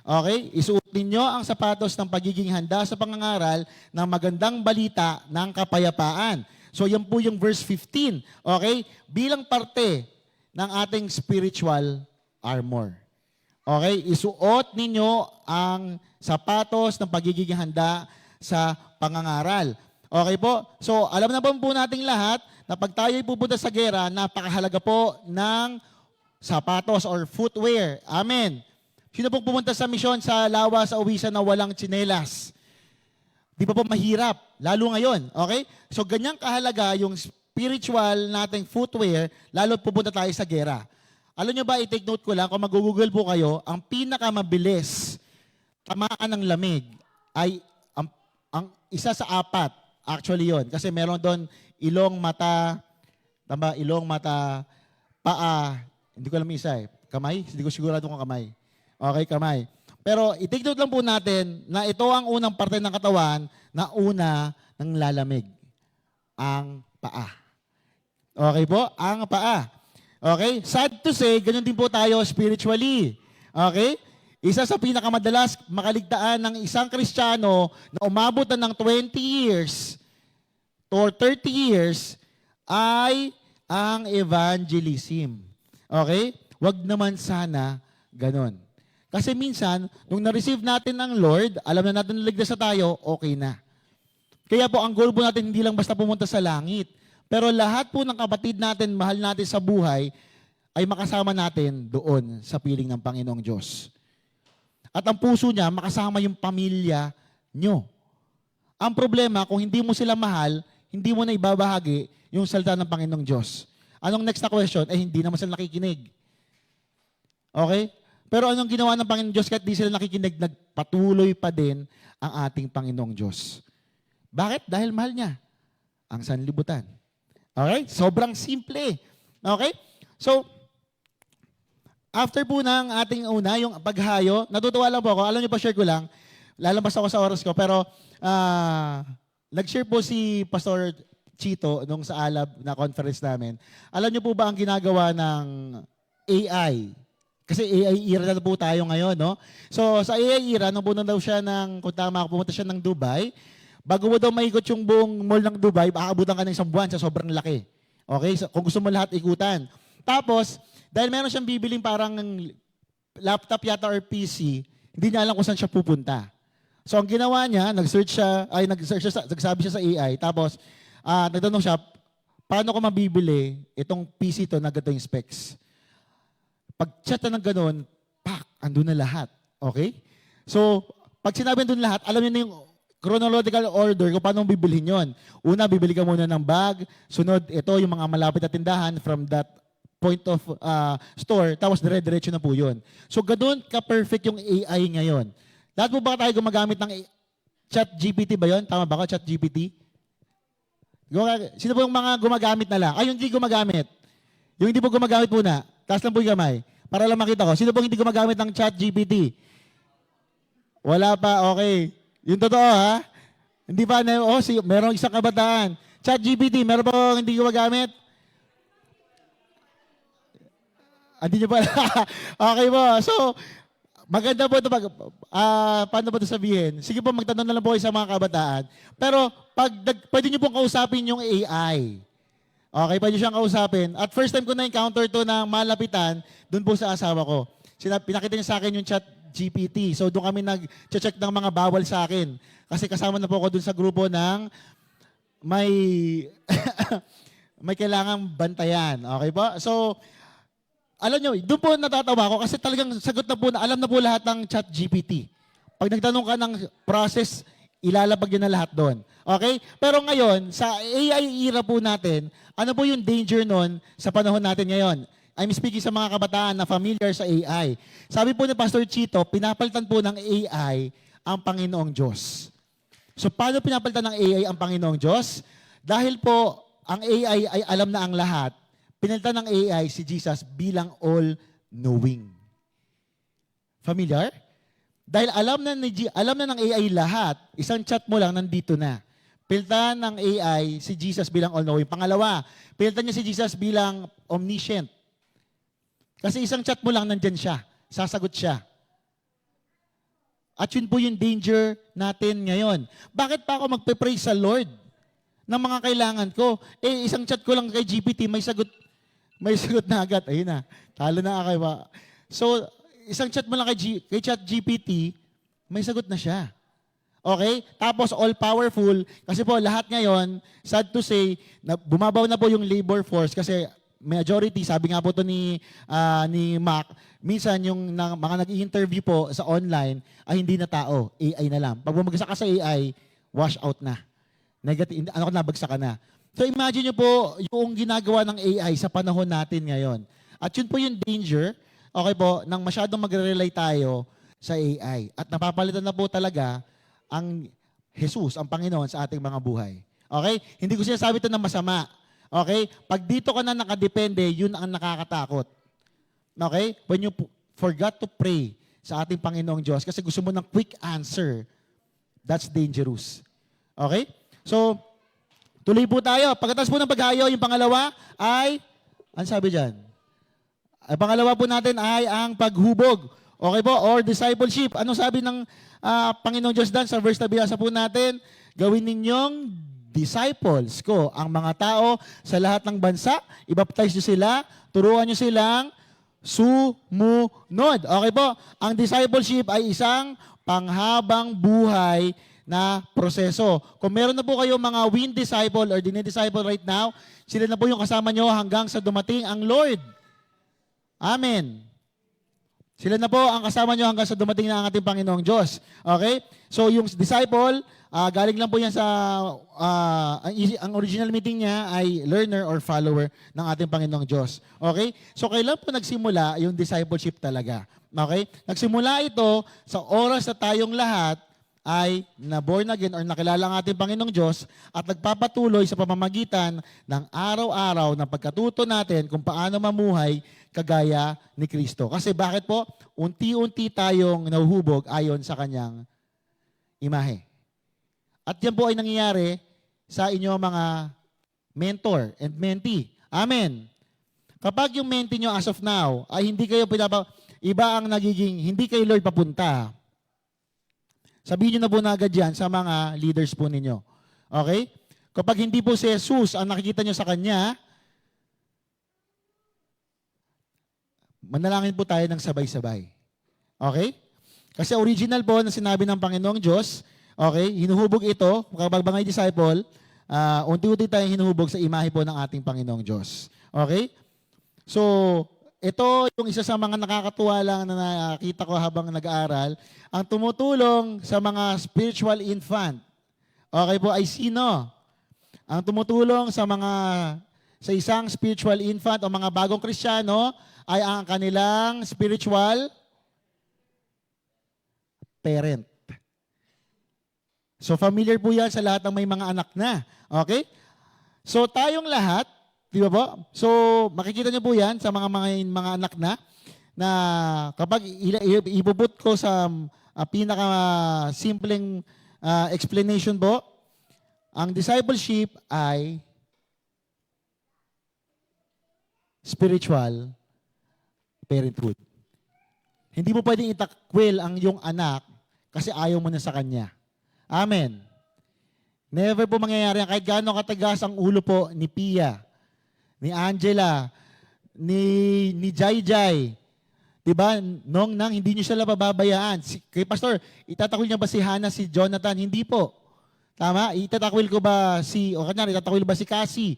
Okay, isuot ninyo ang sapatos ng pagiging handa sa pangangaral ng magandang balita ng kapayapaan. So yan po yung verse 15. Okay, bilang parte ng ating spiritual armor. Okay, isuot ninyo ang sapatos ng pagiging handa sa pangangaral. Okay po? So alam na po nating lahat na pag tayo'y pupunta sa gera, napakahalaga po ng sapatos or footwear. Amen. Sino pong pumunta sa misyon sa Lawa, sa Uwisan na walang tsinelas? Di ba po mahirap? Lalo ngayon. Okay? So, ganyang kahalaga yung spiritual nating footwear, lalo pupunta tayo sa gera. Alam nyo ba, i-take note ko lang, kung mag-google po kayo, ang pinakamabilis tamaan ng lamig ay ang isa sa 4. Actually yon. Kasi meron doon ilong, mata, tama, ilong, mata, paa, hindi ko alam isa eh. Kamay? Hindi ko sigurado kung kamay. Okay, kamay. Pero i-take note lang po natin na ito ang unang parte ng katawan na una ng lalamig. Ang paa. Okay po? Ang paa. Okay? Sad to say, ganun din po tayo spiritually. Okay? Isa sa pinakamadalas makaligtaan ng isang Kristiyano na umabot na ng 20 years or 30 years ay ang evangelism. Okay? Wag naman sana ganun. Kasi minsan, nung na-receive natin ng Lord, alam na natin na ligtas na tayo, okay na. Kaya po, ang goal po natin hindi lang basta pumunta sa langit. Pero lahat po ng kapatid natin, mahal natin sa buhay, ay makasama natin doon sa piling ng Panginoong Diyos. At ang puso niya, makasama yung pamilya nyo. Ang problema, kung hindi mo sila mahal, hindi mo na ibabahagi yung salita ng Panginoong Diyos. Anong next na question? Hindi naman sila nakikinig. Okay? Pero anong ginawa ng Panginoong Diyos kahit di sila nakikinig, nagpatuloy pa din ang ating Panginoong Diyos. Bakit? Dahil mahal niya ang sanlibutan. Okay? Sobrang simple. Okay? So, after po ng ating una, yung paghayo, natutuwa lang po ako. Alam niyo pa, share ko lang. Lalabas ako sa oras ko. Pero, nag-share po si Pastor Chito nung sa Alab na conference namin. Alam niyo po ba ang ginagawa ng AI? Kasi AI era na po tayo ngayon, no? So, sa AI era, nung pumunta daw siya kung tama ako, pumunta siya ng Dubai, bago mo daw maikot yung buong mall ng Dubai, aabutan ka ng isang buwan sa sobrang laki. Okay? So, kung gusto mo lahat ikutan. Tapos, dahil meron siyang bibiling parang laptop yata or PC, hindi niya alam kung saan siya pupunta. So, ang ginawa niya, nagsabi siya sa AI, tapos, nagtanong siya, paano ko mabibili itong PC to na ganito yung specs? Pag chat na ng ganun, andun na lahat. Okay? So, pag sinabi andun lahat, alam niyo na yung chronological order kung paano bibilhin yon. Una, bibili ka muna ng bag. Sunod, ito yung mga malapit na tindahan from that point of store. Tapos, dire-diretso na po yun. So, ganun ka-perfect yung AI ngayon. Lahat po ba tayo gumagamit ng chat GPT ba yun? Tama ba ako, chat GPT? Sino po yung mga gumagamit na lang? Yung hindi gumagamit. Yung hindi po gumagamit muna. Taas lang po yung kamay. Para lang makita ko. Sino po hindi gumagamit ng chat GPT? Wala pa, okay. Yung totoo ha? Hindi pa, merong isang kabataan. Chat GPT, meron pa hindi gumagamit? Hindi nyo pa. Okay po. So, maganda po ito. Paano ba ito sabihin? Sige po, magtanong na lang po kayo sa mga kabataan. Pero, pwede nyo pong kausapin yung AI. Okay, pwede siyang kausapin. At first time ko na-encounter to ng malapitan, doon po sa asawa ko. Pinakita niya sa akin yung chat GPT. So doon kami nag-check ng mga bawal sa akin. Kasi kasama na po ako doon sa grupo ng may may kailangang bantayan. Okay po? So, alam nyo, doon po natatawa ko kasi talagang sagot na po, alam na po lahat ng chat GPT. Pag nagtanong ka ng process, ilalabag yun na lahat doon. Okay? Pero ngayon, sa AI era po natin, ano po yung danger nun sa panahon natin ngayon? I'm speaking sa mga kabataan na familiar sa AI. Sabi po ni Pastor Chito, pinapalitan po ng AI ang Panginoong Diyos. So, paano pinapalitan ng AI ang Panginoong Diyos? Dahil po, ang AI ay alam na ang lahat. Pinalitan ng AI si Jesus bilang all-knowing. Familiar? Dahil alam na ng AI lahat, isang chat mo lang nandito na. Pinalitan ng AI si Jesus bilang all-knowing. Pangalawa, pinalitan niya si Jesus bilang omniscient. Kasi isang chat mo lang nandyan siya. Sasagot siya. At yun po yung danger natin ngayon. Bakit pa ako magpe-pray sa Lord ng mga kailangan ko? Isang chat ko lang kay GPT, may sagot na agad. Ayun na, talo na ako. So, isang chat mo lang kay chat GPT, may sagot na siya. Okay? Tapos all-powerful, kasi po lahat ngayon, sad to say, bumabaw na po yung labor force kasi majority, sabi nga po to ni Mac, minsan yung mga nag-i-interview po sa online ay hindi na tao, AI na lang. Pag bumagsak ka sa AI, wash out na. Negative, nabagsak ka na. So imagine nyo po yung ginagawa ng AI sa panahon natin ngayon. At yun po yung danger, okay po, nang masyadong magre-rely tayo sa AI. At napapalitan na po talaga ang Jesus, ang Panginoon sa ating mga buhay. Okay? Hindi ko sinasabi ito na masama. Okay? Pag dito ka na nakadepende, yun ang nakakatakot. Okay? When you forgot to pray sa ating Panginoong Diyos kasi gusto mo ng quick answer, that's dangerous. Okay? So, tuloy po tayo. Pagkatapos po ng paghayo, yung pangalawa ay, ano sabi dyan? Ang pangalawa po natin ay ang paghubog. Okay po? Or discipleship. Ano sabi ng Panginoong Diyos dan sa verse na binasa po natin? Gawin ninyong disciples ko ang mga tao sa lahat ng bansa. I-baptize nyo sila. Turuan nyo silang sumunod. Okay po? Ang discipleship ay isang panghabang buhay na proseso. Kung meron na po kayo mga win disciple or dinidisciple right now, sila na po yung kasama nyo hanggang sa dumating ang Lord. Amen. Sila na po ang kasama nyo hanggang sa dumating na ang ating Panginoong Diyos. Okay? So yung disciple, galing lang po yan sa, ang original meaning niya ay learner or follower ng ating Panginoong Diyos. Okay? So kailan po nagsimula yung discipleship talaga? Okay? Nagsimula ito sa oras na tayong lahat ay na-born again or nakilala ang ating Panginoong Diyos at nagpapatuloy sa pamamagitan ng araw-araw na pagkatuto natin kung paano mamuhay kagaya ni Kristo. Kasi bakit po? Unti-unti tayong nahuhubog ayon sa kanyang imahe. At yan po ay nangyayari sa inyong mga mentor and mentee. Amen. Kapag yung mentee nyo as of now ay hindi kayo iba ang nagiging, hindi kay Lord papunta. Sabihin nyo na po na agad yan sa mga leaders po ninyo. Okay? Kapag hindi po si Jesus ang nakikita nyo sa Kanya, manalangin po tayo ng sabay-sabay. Okay? Kasi original po na sinabi ng Panginoong Diyos, okay, hinuhubog ito, kapag mga disciple, unti-unti tayong hinuhubog sa imahe po ng ating Panginoong Diyos. Okay? So, ito yung isa sa mga nakakatuwa lang na nakita ko habang nag-aaral, ang tumutulong sa mga spiritual infant. Okay po, ay sino? Ang tumutulong sa isang spiritual infant o mga bagong Kristiyano ay ang kanilang spiritual parent. So familiar po yan sa lahat ng may mga anak na. Okay? So tayong lahat, di ba po? So makikita niyo po yan sa mga anak na kapag ibubut ko sa pinaka-simpleng explanation po, ang discipleship ay spiritual parenthood. Hindi mo pwedeng itakwil ang iyong anak kasi ayaw mo na sa kanya. Amen. Never po mangyayari yan. Kahit gaano katagas ang ulo po ni Pia, ni Angela, ni Jai. Diba? Nang hindi niyo sila pababayaan. Kay Pastor, itatakwil niya ba si Hannah, si Jonathan? Hindi po. Tama? Itatakwil ko ba itatakwil ba si Cassie?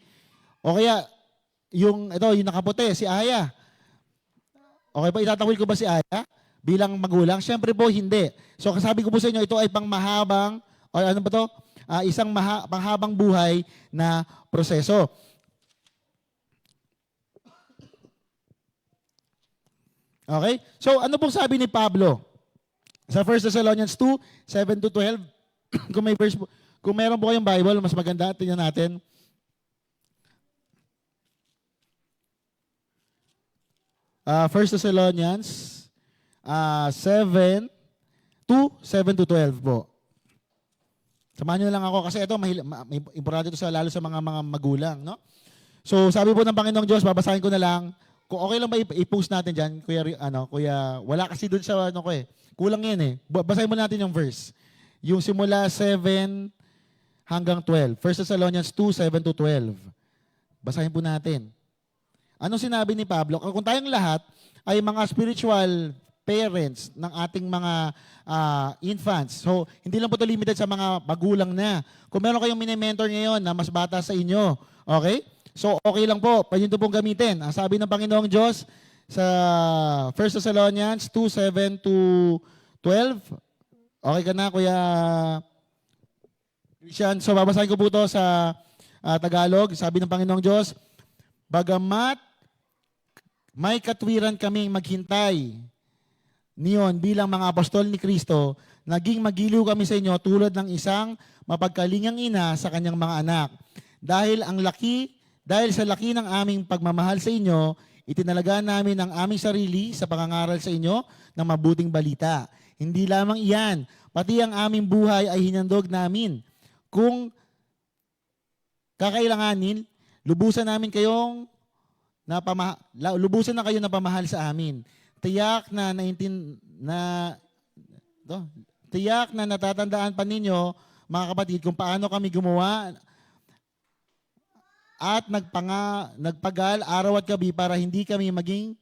O kaya, yung nakaputi, si Aya. Okay ba, itatakwil ko ba si Aya bilang magulang? Siyempre po, hindi. So, kasabi ko po sa inyo, ito ay pangmahabang, o ano ba to? Isang panghabang buhay na proseso. Okay? So, ano pong sabi ni Pablo? Sa 1 Thessalonians 2, 7-12, kung meron po kayong Bible, mas maganda, tingnan natin. 1 Thessalonians 7-12 po. Samahan nyo lang ako kasi ito, importante ito lalo sa mga magulang. No? So sabi po ng Panginoong Diyos, babasahin ko na lang. Kung okay lang ba i-post natin dyan, Kuya, wala kasi doon sa kulang yan eh. Basahin mo natin yung verse. Yung simula 7 hanggang 12. 1 Thessalonians 2, 7-12. Basahin po natin. Anong sinabi ni Pablo? Kung tayong lahat ay mga spiritual parents ng ating mga infants. So, hindi lang po ito limited sa mga magulang na. Kung meron kayong mini-mentor ngayon na mas bata sa inyo, okay? So okay lang po, pwede nyo pong gamitin. Ang sabi ng Panginoong Diyos sa 1 Thessalonians 2:7-12. Okay ka na, Kuya Christian? So babasahin ko po ito sa Tagalog. Sabi ng Panginoong Diyos, bagamat may katwiran kaming maghintay niyon bilang mga apostol ni Kristo, naging magiliw kami sa inyo tulad ng isang mapagkalingang ina sa kanyang mga anak. Dahil sa laki ng aming pagmamahal sa inyo, itinalaga namin ang aming sarili sa pangangaral sa inyo ng mabuting balita. Hindi lamang iyan, pati ang aming buhay ay hinandog namin. Kung kakailanganin, lubusan na kayo na pamahal sa amin. Tiyak na natatandaan pa ninyo, mga kapatid, kung paano kami gumawa at nagpagal araw at gabi para hindi kami maging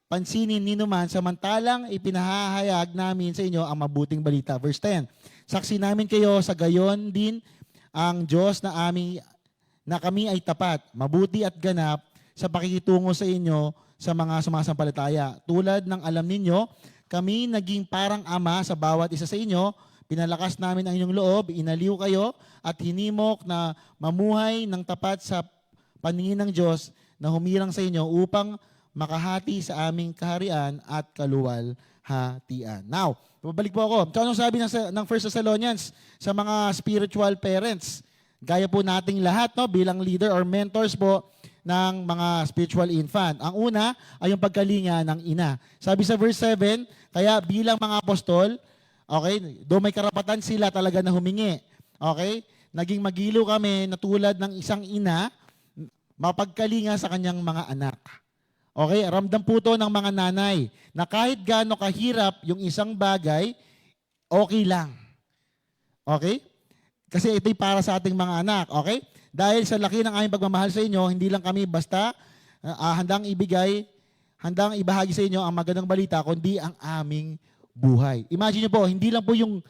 pansinin ninuman samantalang ipinahahayag namin sa inyo ang mabuting balita. Verse 10, saksi namin kayo sa gayon din ang Diyos na kami ay tapat, mabuti at ganap sa pakikitungo sa inyo sa mga sumasampalataya. Tulad ng alam ninyo, kami naging parang ama sa bawat isa sa inyo, pinalakas namin ang inyong loob, inaliw kayo at hinimok na mamuhay ng tapat sa paningin ng Diyos na humirang sa inyo upang makahati sa aming kaharian at kaluwalhatian. Now, babalik po ako. So, anong sabi ng 1 Thessalonians sa mga spiritual parents? Gaya po nating lahat, no, bilang leader or mentors po ng mga spiritual infant. Ang una ay yung pagkalinga ng ina. Sabi sa verse 7, kaya bilang mga apostol, okay, do may karapatan sila talaga na humingi. Okay? Naging magiliw kami na tulad ng isang ina, mapagkalinga sa kanyang mga anak. Okay? Ramdam po to ng mga nanay na kahit gaano kahirap yung isang bagay, okay lang. Okay? Kasi ito'y para sa ating mga anak. Okay? Dahil sa laki ng aming pagmamahal sa inyo, hindi lang kami basta handang ibahagi sa inyo ang magandang balita, kundi ang aming buhay. Imagine nyo po, hindi lang po yung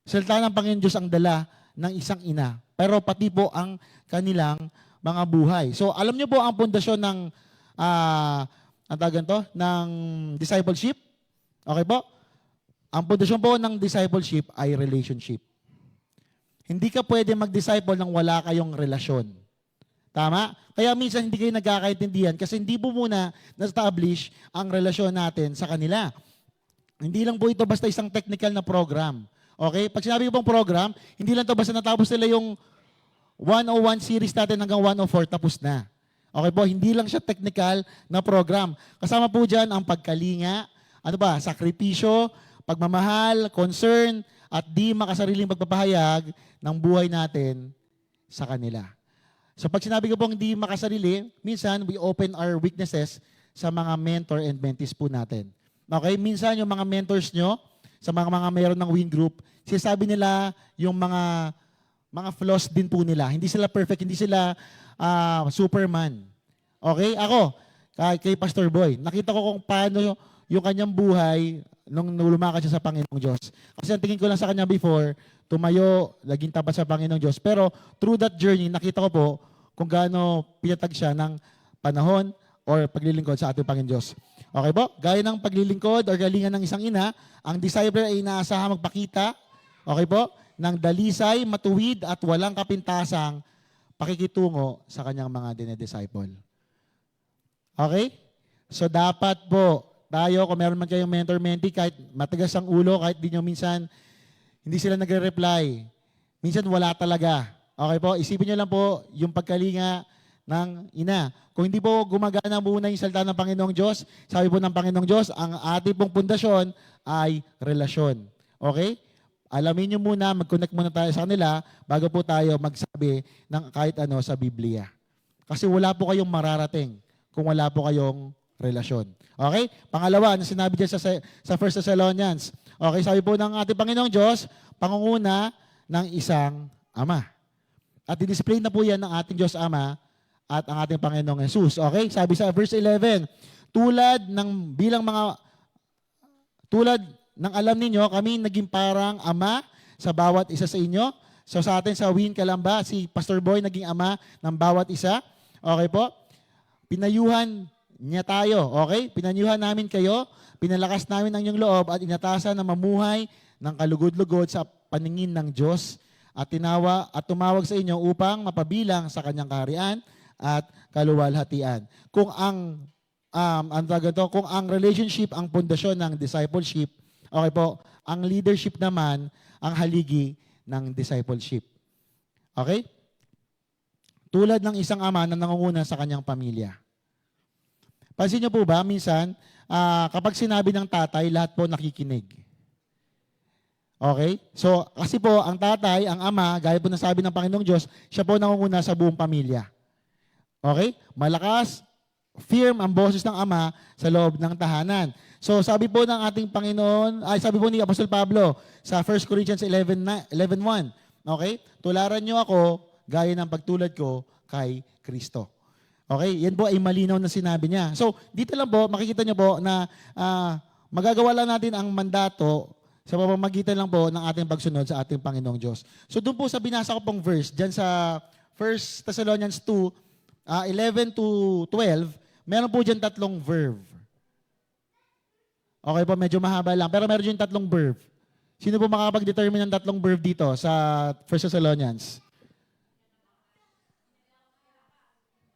salita ng Panginoon Diyos ang dala ng isang ina, pero pati po ang kanilang mga buhay. So, alam nyo po ang pundasyon ng ng discipleship? Okay po? Ang pundasyon po ng discipleship ay relationship. Hindi ka pwede mag-disciple nang wala kayong relasyon. Tama? Kaya minsan hindi kayo nagkakaintindihan kasi hindi po muna na-establish ang relasyon natin sa kanila. Hindi lang po ito basta isang technical na program. Okay? Pag sinabi ko pong program, hindi lang ito basta natapos nila yung 101 series natin hanggang 104 tapos na. Okay po? Hindi lang siya technical na program. Kasama po dyan ang pagkalinga, sakripisyo, pagmamahal, concern, at di makasariling pagpapahayag ng buhay natin sa kanila. So pag sinabi ko pong di makasarili, minsan we open our weaknesses sa mga mentor and mentees po natin. Okay? Minsan yung mga mentors nyo, sa mga meron ng win group, sinasabi nila yung mga flaws din po nila. Hindi sila perfect, hindi sila Superman. Okay? Ako, kay Pastor Boy, nakita ko kung paano yung kanyang buhay nung lumakad siya sa Panginoong Diyos. Kasi ang tingin ko lang sa kanya before, tumayo, laging tapat sa Panginoong Diyos. Pero through that journey, nakita ko po kung gaano pinatag siya ng panahon or paglilingkod sa ating Panginoong Diyos. Okay po? Gaya ng paglilingkod or galingan ng isang ina, ang disciple ay inaasahang magpakita, okay po, ng dalisay, matuwid at walang kapintasang pakikitungo sa kanyang mga dinedisciple. Okay? So dapat po, tayo, kung meron man kayong mentor-mentee, kahit matigas ang ulo, kahit di nyo minsan, hindi sila nagre-reply. Minsan wala talaga. Okay po? Isipin nyo lang po yung pagkalinga ng ina. Kung hindi po gumagana muna yung salita ng Panginoong Diyos, sabi po ng Panginoong Diyos, ang ating pong pundasyon ay relasyon. Okay? Alamin nyo muna, mag-connect muna tayo sa kanila bago po tayo magsabi ng kahit ano sa Biblia. Kasi wala po kayong mararating kung wala po kayong relasyon. Okay? Pangalawa, na sinabi dyan sa 1 Thessalonians. Okay, sabi po ng ating Panginoong Diyos, pangunguna ng isang ama. At i-display na po yan ng ating Diyos Ama at ang ating Panginoong Jesus. Okay? Sabi sa verse 11, tulad ng alam ninyo, kami naging parang ama sa bawat isa sa inyo. So sa atin sa Win Calamba, si Pastor Boy naging ama ng bawat isa. Okay po? Pinayuhan niya tayo. Okay? Pinayuhan namin kayo, pinalakas namin ang inyong loob at inatasan na mamuhay ng kalugod-lugod sa paningin ng Diyos at tumawag sa inyo upang mapabilang sa kanyang kaharian at kaluwalhatian. Kung ang relationship ang pundasyon ng discipleship, okay po, ang leadership naman ang haligi ng discipleship. Okay? Tulad ng isang ama na nangunguna sa kanyang pamilya. Pansin niyo po ba, minsan, kapag sinabi ng tatay, lahat po nakikinig. Okay? So, kasi po, ang tatay, ang ama, gaya po ng sabi ng Panginoong Diyos, siya po nangunguna sa buong pamilya. Okay? Malakas, firm ang boses ng ama sa loob ng tahanan. So, sabi po ng ating Panginoon, sabi po ni Apostol Pablo sa 1 Corinthians 11:1, okay? Tularan niyo ako gaya ng pagtulad ko kay Kristo. Okay? Yan po ay malinaw na sinabi niya. So, dito lang po, makikita niyo po na magagawa lang natin ang mandato sa pamamagitan lang po ng ating pagsunod sa ating Panginoong Diyos. So, doon po sa binasa ko pong verse, dyan sa 1 Thessalonians 2, 11 to 12, meron po dyan 3 verb. Okay po, medyo mahaba lang. Pero meron dyan 3 verb. Sino po makakapag-determine ng 3 verb dito sa 1 Thessalonians?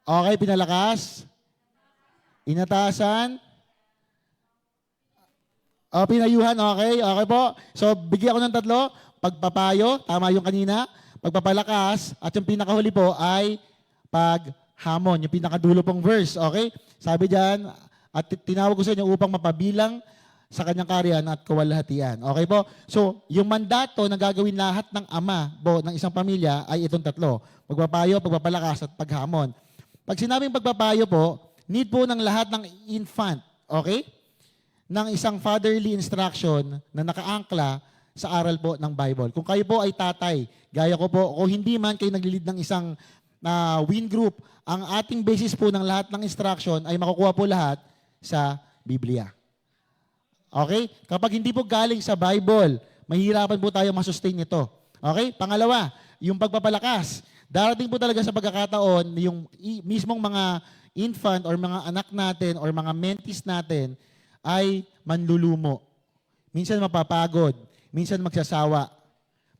Okay, pinalakas. Inatasan. Pinayuhan, okay. Okay po. So, bigyan ko ng 3. Pagpapayo, tama yung kanina. Pagpapalakas. At yung pinakahuli po ay paghamon. Yung pinakadulo pong verse, okay. Sabi dyan, at tinawag ko sa inyo upang mapabilang sa kanyang kaharian at kaluwalhatian. Okay po? So, yung mandato na gagawin lahat ng ama po ng isang pamilya ay itong 3. Pagpapayo, pagpapalakas, at paghamon. Pag sinabing pagpapayo po, need po ng lahat ng infant, okay? Ng isang fatherly instruction na nakaangkla sa aral po ng Bible. Kung kayo po ay tatay, gaya ko po, o hindi man kayo naglilid ng isang win group, ang ating basis po ng lahat ng instruction ay makukuha po lahat sa Biblia. Okay? Kapag hindi po galing sa Bible, mahirapan po tayo masustain ito. Okay? Pangalawa, yung pagpapalakas. Darating po talaga sa pagkakataon, yung mismong mga infant or mga anak natin or mga mentees natin ay manlulumo. Minsan mapapagod, minsan magsasawa.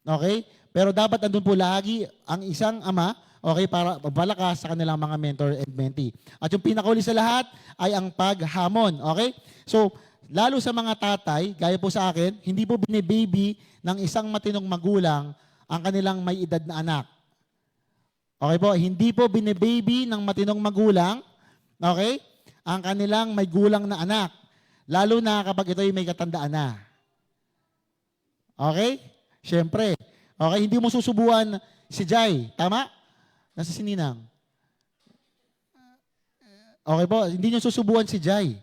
Okay? Pero dapat andun po lagi ang isang ama, okay, para pagpalakas sa kanilang mga mentor and mentee. At yung pinakauli sa lahat ay ang paghamon. Okay? So, lalo sa mga tatay, gaya po sa akin, hindi po binibaby ng isang matinong magulang ang kanilang may edad na anak. Okay po? Hindi po binibaby ng matinong magulang, okay, ang kanilang may gulang na anak. Lalo na kapag ito ay may katandaan na. Okay? Siyempre. Okay? Hindi mo susubuan si Jai. Tama? Nasa sininang. Okay po? Hindi nyo susubuan si Jai.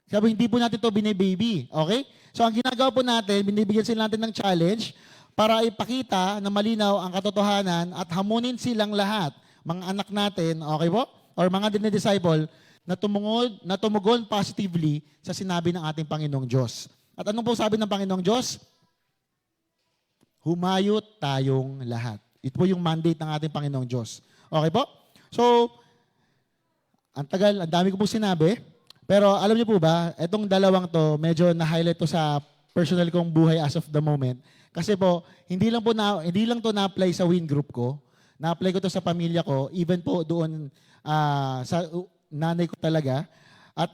Sabi, hindi po natin ito binibaby. Okay? So, ang ginagawa po natin, binibigyan sila natin ng challenge para ipakita na malinaw ang katotohanan at hamunin silang lahat, mga anak natin, okay po? Or mga dinidisciple, na tumugon positively sa sinabi ng ating Panginoong Diyos. At anong po sabi ng Panginoong Diyos? Humayo tayong lahat. Ito po yung mandate ng ating Panginoong Diyos. Okay po? So, ang tagal, ang dami ko po sinabi. Pero alam niyo po ba, itong dalawang to, medyo na-highlight to sa personal kong buhay as of the moment. Kasi po, hindi lang to na-apply sa Win Group ko. Na-apply ko to sa pamilya ko, even po doon sa nanay ko talaga. At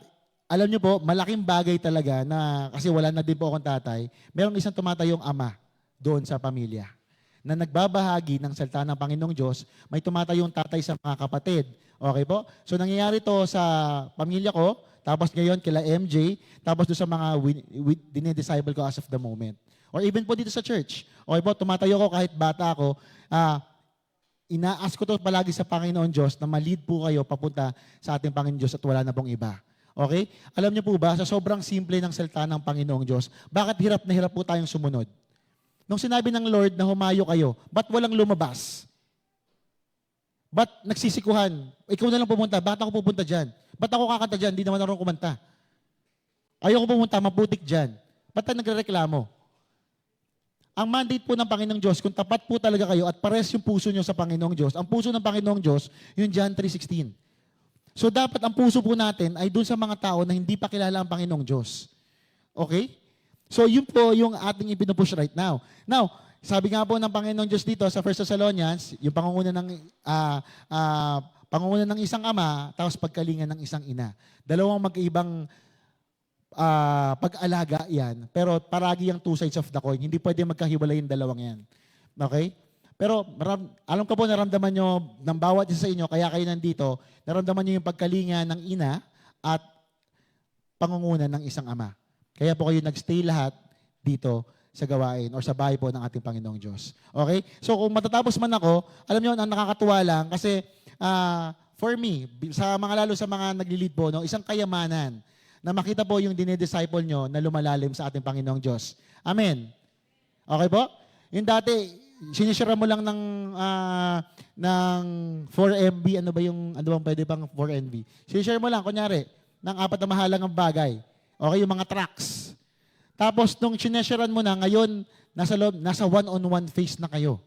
alam niyo po, malaking bagay talaga na kasi wala na din po akong tatay, merong isang tumatayong ama doon sa pamilya na nagbabahagi ng salita ng Panginoong Diyos, may tumatayong tatay sa mga kapatid. Okay po? So nangyayari to sa pamilya ko, tapos ngayon kila MJ, tapos doon sa mga dinidisciple ko as of the moment. Or even po dito sa church. Okay po, tumatayo ko kahit bata ako, inaas ko to palagi sa Panginoon Diyos na ma-lead po kayo papunta sa ating Panginoon Diyos at wala na pong iba. Okay? Alam niyo po ba, sa sobrang simple ng salita ng Panginoong Diyos, bakit hirap na hirap po tayong sumunod? Nung sinabi ng Lord na humayo kayo, ba't walang lumabas? Ba't nagsisikuhan? Ikaw na lang pumunta. Ba't ako pupunta dyan? Ba't ako kakanta dyan? Hindi naman ako kumanta. Ayoko pumunta, maputik dyan. Ba't tayo nagrereklamo? ang mandate po ng Panginoong Diyos, kung tapat po talaga kayo at pares yung puso nyo sa Panginoong Diyos, ang puso ng Panginoong Diyos, yung John 3:16. So dapat ang puso po natin ay dun sa mga tao na hindi pa kilala ang Panginoong Diyos. Okay? So yun po yung ating ipinupush right now. Now, sabi nga po ng Panginoong Diyos dito sa 1 Thessalonians, yung pangunguna ng isang ama, tapos pagkalinga ng isang ina. Dalawang magkaibang pag-alaga yan, pero paragi yung two sides of the coin. Hindi pwede magkahiwalay yung dalawang yan. Okay? Pero alam ko po naramdaman nyo ng bawat isa sa inyo, kaya kayo nandito, naramdaman nyo yung pagkalinga ng ina at pangunguna ng isang ama. Kaya po kayo nagstay lahat dito sa gawain or sa bahay po ng ating Panginoong Diyos. Okay? So kung matatapos man ako, alam nyo, ang nakakatuwa lang kasi for me, lalo sa mga nagli-lead po, no, isang kayamanan na makita po yung dinidisciple nyo na lumalalim sa ating Panginoong Diyos. Amen. Okay po? Yung dati, sinishare mo lang ng 4MB, ano bang pwede pang 4MB? Sinishare mo lang, kunyari, ng 4 na mahalang bagay. Okay, yung mga tracks. Tapos, nung sinesharean mo na, ngayon, nasa one-on-one phase na kayo.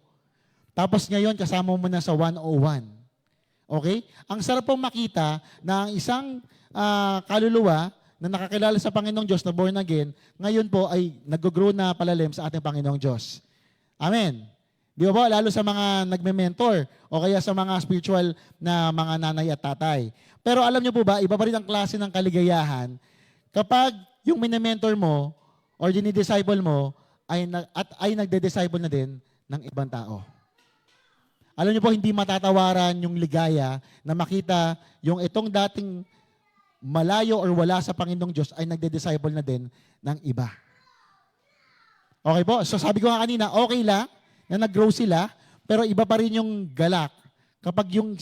Tapos ngayon, kasama mo na sa 101. Okay? Ang sarap pong makita na ang isang kaluluwa na nakakilala sa Panginoong Diyos na born again, ngayon po ay nag-grow na palalim sa ating Panginoong Diyos. Amen. Di ba po? Lalo sa mga nagme-mentor o kaya sa mga spiritual na mga nanay at tatay. Pero alam niyo po ba, iba pa rin ang klase ng kaligayahan kapag yung mini-mentor mo or dinidisciple mo ay nagde-disciple na din ng ibang tao. Alam niyo po, hindi matatawaran yung ligaya na makita yung itong dating malayo or wala sa Panginoong Diyos ay nagde-disciple na din ng iba. Okay po? So sabi ko nga kanina, okay lang na nag-grow sila, pero iba pa rin yung galak kapag yung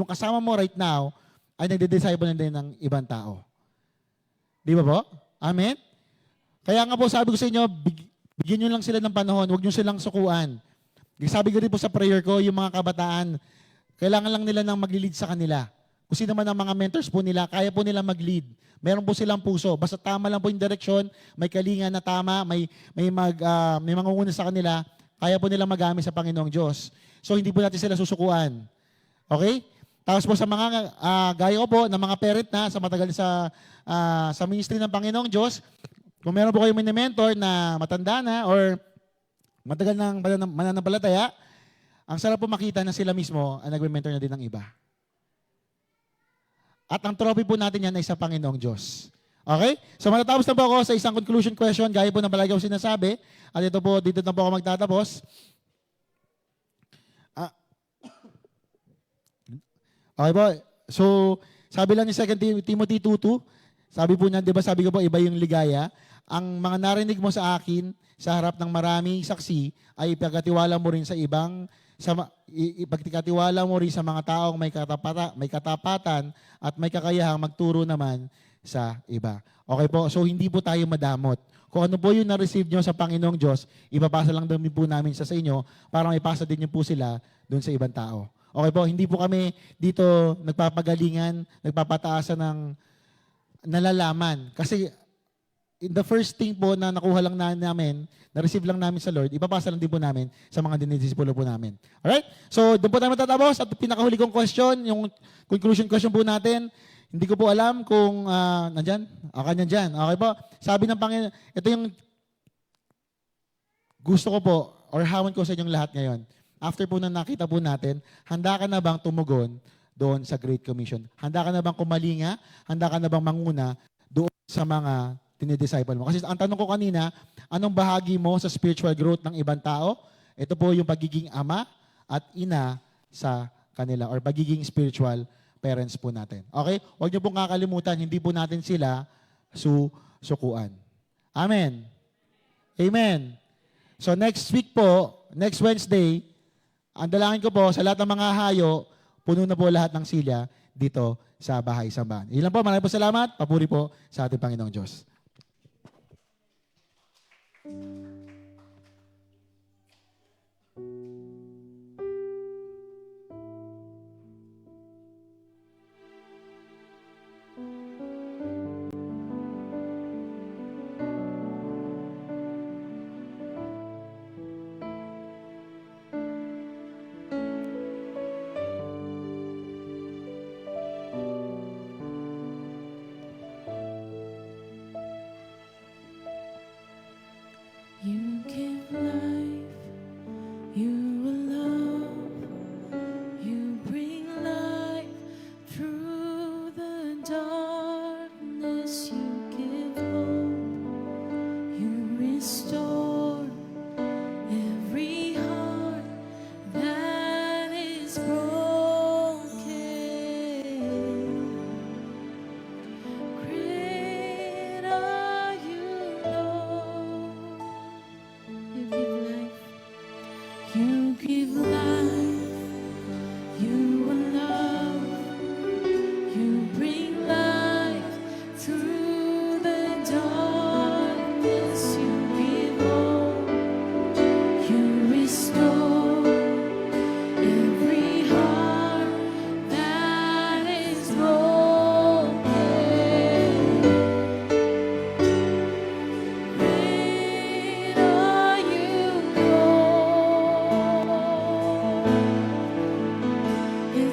kasama mo right now ay nagde-disciple na din ng ibang tao. Di ba po? Amen? Kaya nga po sabi ko sa inyo, bigyan nyo lang sila ng panahon, huwag nyo silang sukuan. Sabi ko rin po sa prayer ko, yung mga kabataan, kailangan lang nila ng mag-lead sa kanila. Kung sino man ang mga mentors po nila, kaya po nila mag-lead. Meron po silang puso. Basta tama lang po yung direksyon, may kalinga na tama, may mangunguna sa kanila, kaya po nila magamit sa Panginoong Diyos. So hindi po natin sila susukuan. Okay? Tapos po sa mga, gaya ko po, na mga parent na sa matagal sa ministry ng Panginoong Diyos, kung meron po kayo mini-mentor na matanda na or matagal ng mananampalataya, ang sarap po makita na sila mismo ay nagme-mentor na din ng iba. At ang trophy po natin yan ay sa Panginoong Diyos. Okay? So matatapos na po ako sa isang conclusion question, gaya po ng palagi ko sinasabi. At dito na po ako magtatapos. Okay po. So, sabi lang ni 2 Timothy 2:2, sabi po niya, di ba sabi ko po, iba yung ligaya. Ang mga narinig mo sa akin, sa harap ng maraming saksi, ay ipagkatiwala mo rin sa ipagkatiwala mo rin sa mga taong may katapatan at may kakayahang magturo naman sa iba. Okay po? So, hindi po tayo madamot. Kung ano po yung na-receive nyo sa Panginoong Diyos, ipapasa lang din po namin sa inyo para may pasa din nyo po sila doon sa ibang tao. Okay po? Hindi po kami dito nagpapagalingan, nagpapataasan ng nalalaman. Kasi in the first thing po na nakuha lang namin, na-receive lang namin sa Lord, ipapasa lang din po namin sa mga dinidisipulo po namin. Alright? So, doon po tayo matatapos. At pinakahuli kong question, yung conclusion question po natin, hindi ko po alam kung nandyan. Okay, nandyan. Okay po. Sabi ng Panginoon, ito yung gusto ko po, or hawan ko sa inyong lahat ngayon. After po na nakita po natin, handa ka na bang tumugon doon sa Great Commission? Handa ka na bang kumalinga? Handa ka na bang manguna doon sa mga dinidisciple mo? Kasi ang tanong ko kanina, anong bahagi mo sa spiritual growth ng ibang tao? Ito po yung pagiging ama at ina sa kanila or pagiging spiritual parents po natin. Okay? Huwag niyo pong kakalimutan, hindi po natin sila sukuan. Amen. Amen. So next week po, next Wednesday, ang dalangin ko po sa lahat ng mga hayo, puno na po lahat ng silya dito sa bahay sambahan. Ilan po, maraming po salamat. Papuri po sa ating Panginoong Diyos.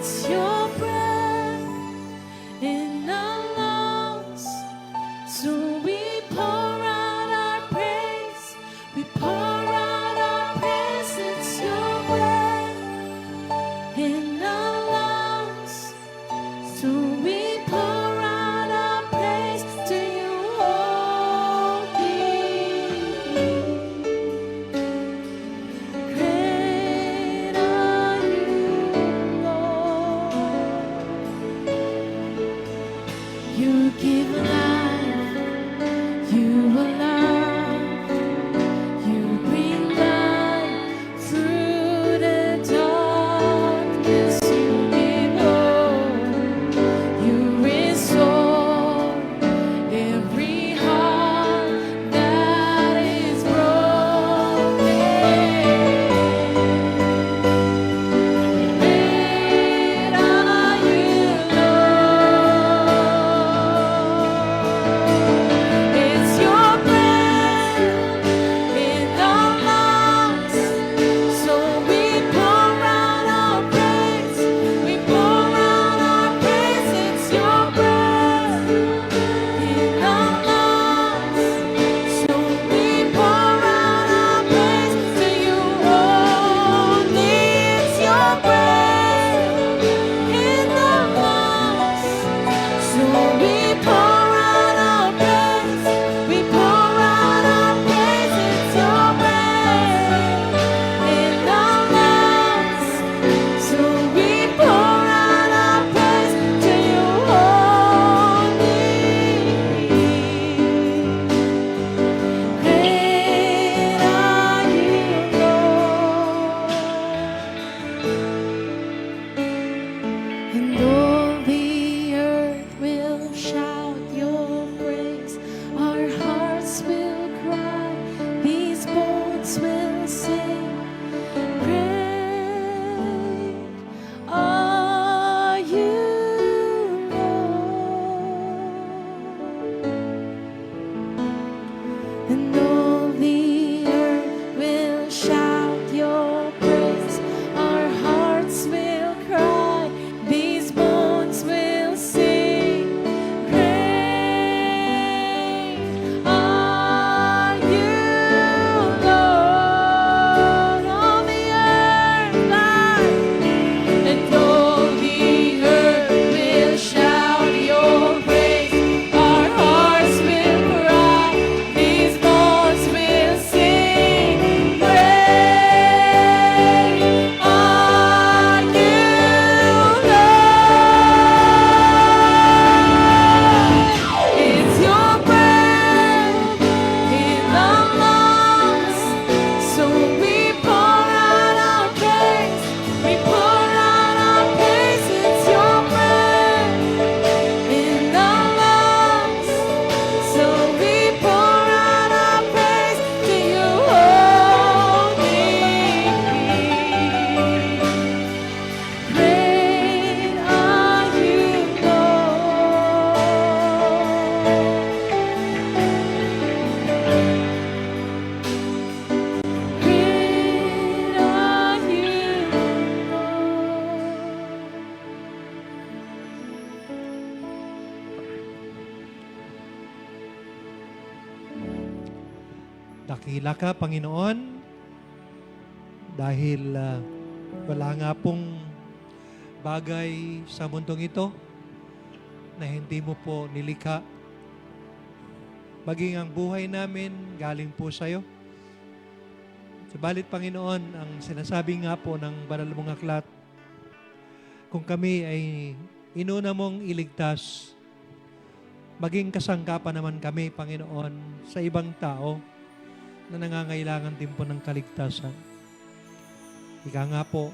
It's your breath in our lungs. So we pour out our praise. We pour out our praise. It's your breath in our lungs. So we pour out our praise to you only. Great are you, Lord. You give life, you alive, you bring light through the darkness. You give hope, you restore every heart that is broken. Great are you, Lord. It's your breath in our lungs. So we pour out our praise. We pour out our praise. It's your breath in our lungs. So we pour out our praise to you only. It's your breath in our lungs. So we pour out our praise. We pour out our praise. It's your breath in our lungs. So we pour out our praise to you only. Great are you, Lord. And all the earth will shout your praise. Our hearts will cry. These bones will sing. Great are you, Lord. And all the earth will shout your praise. Our hearts will cry. These bones will sing. Great are you, Lord. All the earth, Lord. And all the earth will shout your praise. Our hearts will cry. These bones will sing. Great are you, Lord. It's your breath in our lungs. So we pour out our praise. We pour out our praise. It's your breath in our lungs. So we pour out our praise to you only. Great are you, Lord. Great are you, Dakila ka, Panginoon, dahil wala nga pong bagay sa mundong ito na hindi mo po nilikha. Maging ang buhay namin galing po sa iyo. Subalit, Panginoon, ang sinasabi nga po ng banal mong aklat, kung kami ay inuna mong iligtas, maging kasangkapan naman kami, Panginoon, sa ibang tao na nangangailangan din po ng kaligtasan. Ika nga po,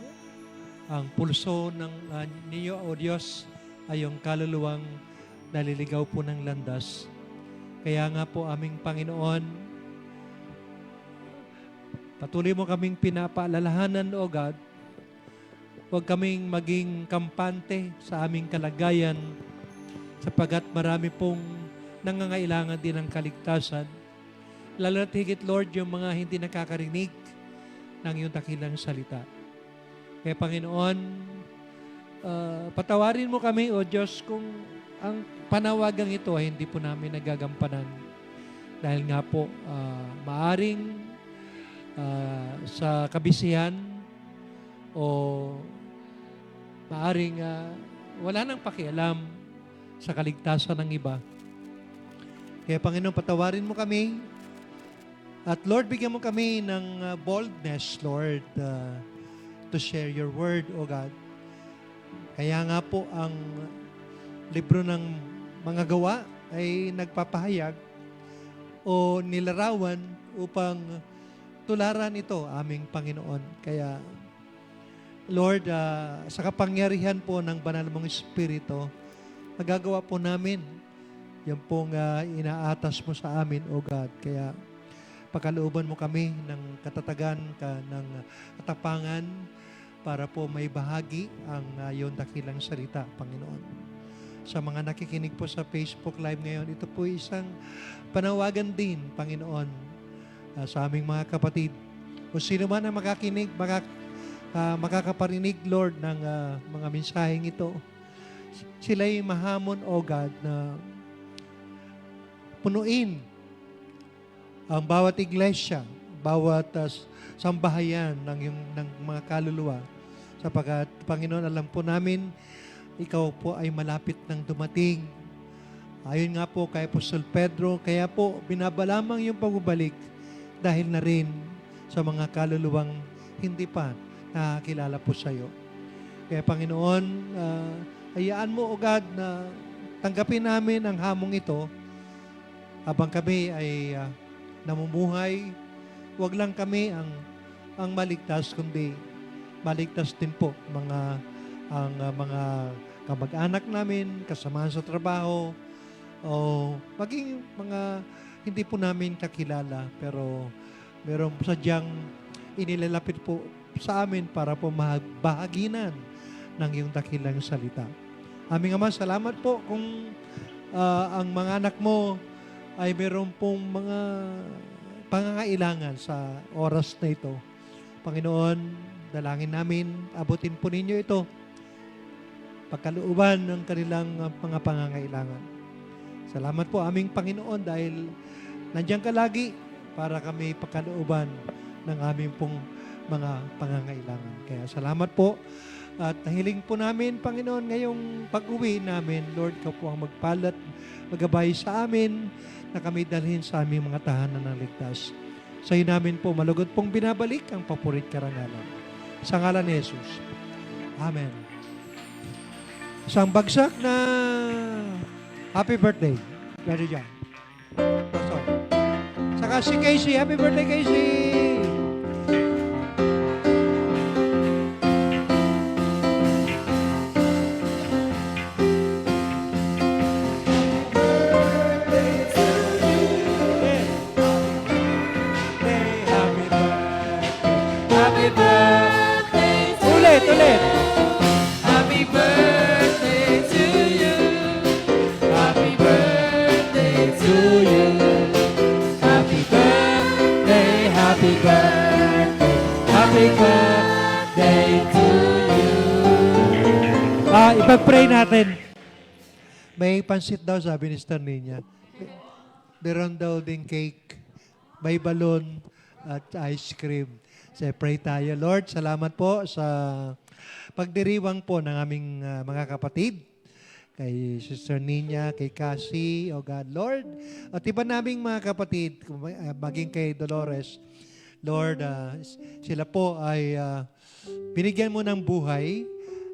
ang pulso ng ninyo, O Diyos, ay yung kaluluwang naliligaw po ng landas. Kaya nga po, aming Panginoon, patuloy mo kaming pinapaalalahanan, O God. Huwag kaming maging kampante sa aming kalagayan sapagkat marami pong nangangailangan din ng kaligtasan. Lalo na't higit, Lord, yung mga hindi nakakarinig ng iyong dakilang salita. Kaya, Panginoon, patawarin mo kami, O Diyos, kung ang panawagang ito ay hindi po namin nagagampanan. Dahil nga po, maaring sa kabisihan o maaring wala nang pakialam sa kaligtasan ng iba. Kaya Panginoon, patawarin mo kami. At Lord, bigyan mo kami ng boldness, Lord, to share your word, O God. Kaya nga po ang libro ng mga gawa ay nagpapahayag o nilarawan upang tularan ito, aming Panginoon. Kaya, Lord, sa kapangyarihan po ng banal mong Espiritu, magagawa po namin yan pong inaatas mo sa amin, O God. Kaya, pagkalooban mo kami ng katatagan, ng katapangan, para po may bahagi ang iyong dakilang salita, Panginoon. Sa mga nakikinig po sa Facebook Live ngayon, ito po isang panawagan din, Panginoon, sa aming mga kapatid. O sino man ang makakinig, makakaparinig, Lord, ng mga mensaheng ito, sila'y mahamon, O God, na punuin ang bawat iglesia, bawat sambahayan ng mga kaluluwa. Sapagkat, Panginoon, alam po namin, ikaw po ay malapit ng dumating. Ayon nga po kay Apostol Pedro, kaya po binabalamang yung pagbabalik dahil na rin sa mga kaluluwang hindi pa nakakilala po sa iyo. Kaya Panginoon, hayaan mo, O God, na tanggapin namin ang hamong ito habang kami ay namumuhay. Huwag lang kami ang maligtas, kundi maligtas din po ang mga kamag-anak namin, kasamahan sa trabaho, o maging mga hindi po namin kakilala, pero meron sadyang inilalapit po sa amin para po mabahaginan ng iyong dakilang salita. Aming Ama, salamat po kung ang mga anak mo ay meron pong mga pangangailangan sa oras na ito. Panginoon, dalangin namin, abutin po ninyo ito, pagkalooban ng kanilang mga pangangailangan. Salamat po aming Panginoon dahil nandiyan ka lagi para kami pagkalooban ng aming pong mga pangangailangan. Kaya salamat po at nahiling po namin, Panginoon, ngayong pag-uwi namin, Lord, ka po ang magpalat, magabay sa amin na kami dalhin sa aming mga tahanan ng ligtas. Sa iyo namin po malugod pong binabalik ang papurit karangalan. Sa ngalan ni Jesus. Amen. Isang bagsak na happy birthday. Pwede dyan. Pastor. Saka si Casey. Happy birthday, Casey! Happy birthday to Ulit, you. ulit. Happy birthday to you. Happy birthday to you. Happy birthday, happy birthday, happy birthday to you. Ipag-pray natin. May pansit daw, sabi ni Stan niya. Meron daw din cake, may balon at ice cream. So, pray tayo. Lord, salamat po sa pagdiriwang po ng aming mga kapatid. Kay Sister Nina, kay Cassie, o God, Lord. At iba naming mga kapatid, maging kay Dolores, Lord, sila po ay binigyan mo ng buhay.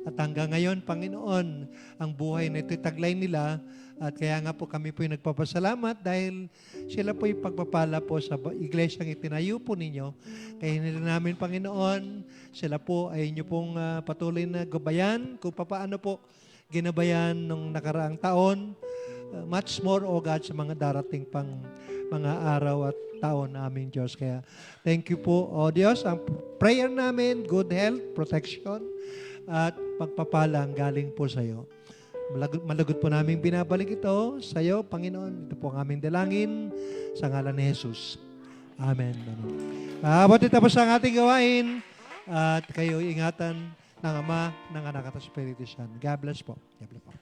At hanggang ngayon, Panginoon, ang buhay na ito'y taglay nila. At kaya nga po kami po yung nagpapasalamat dahil sila po yung pagpapala po sa iglesyang itinayo po ninyo. Kaya nila namin, Panginoon, sila po ay inyo pong patuloy na gabayan kung paano po ginabayan nung nakaraang taon. Much more, O God, sa mga darating pang mga araw at taon namin, Diyos. Kaya thank you po, O Diyos. Ang prayer namin, good health, protection, at pagpapala ang galing po sa iyo. Malugod po namin binabalik ito sa iyo, Panginoon. Ito po ang aming dalangin sa ngalan ni Jesus. Amen. Abot tapos ang ating gawain at kayo ingatan ng Ama, ng Anak at Espiritu Santo. God bless po. God bless po.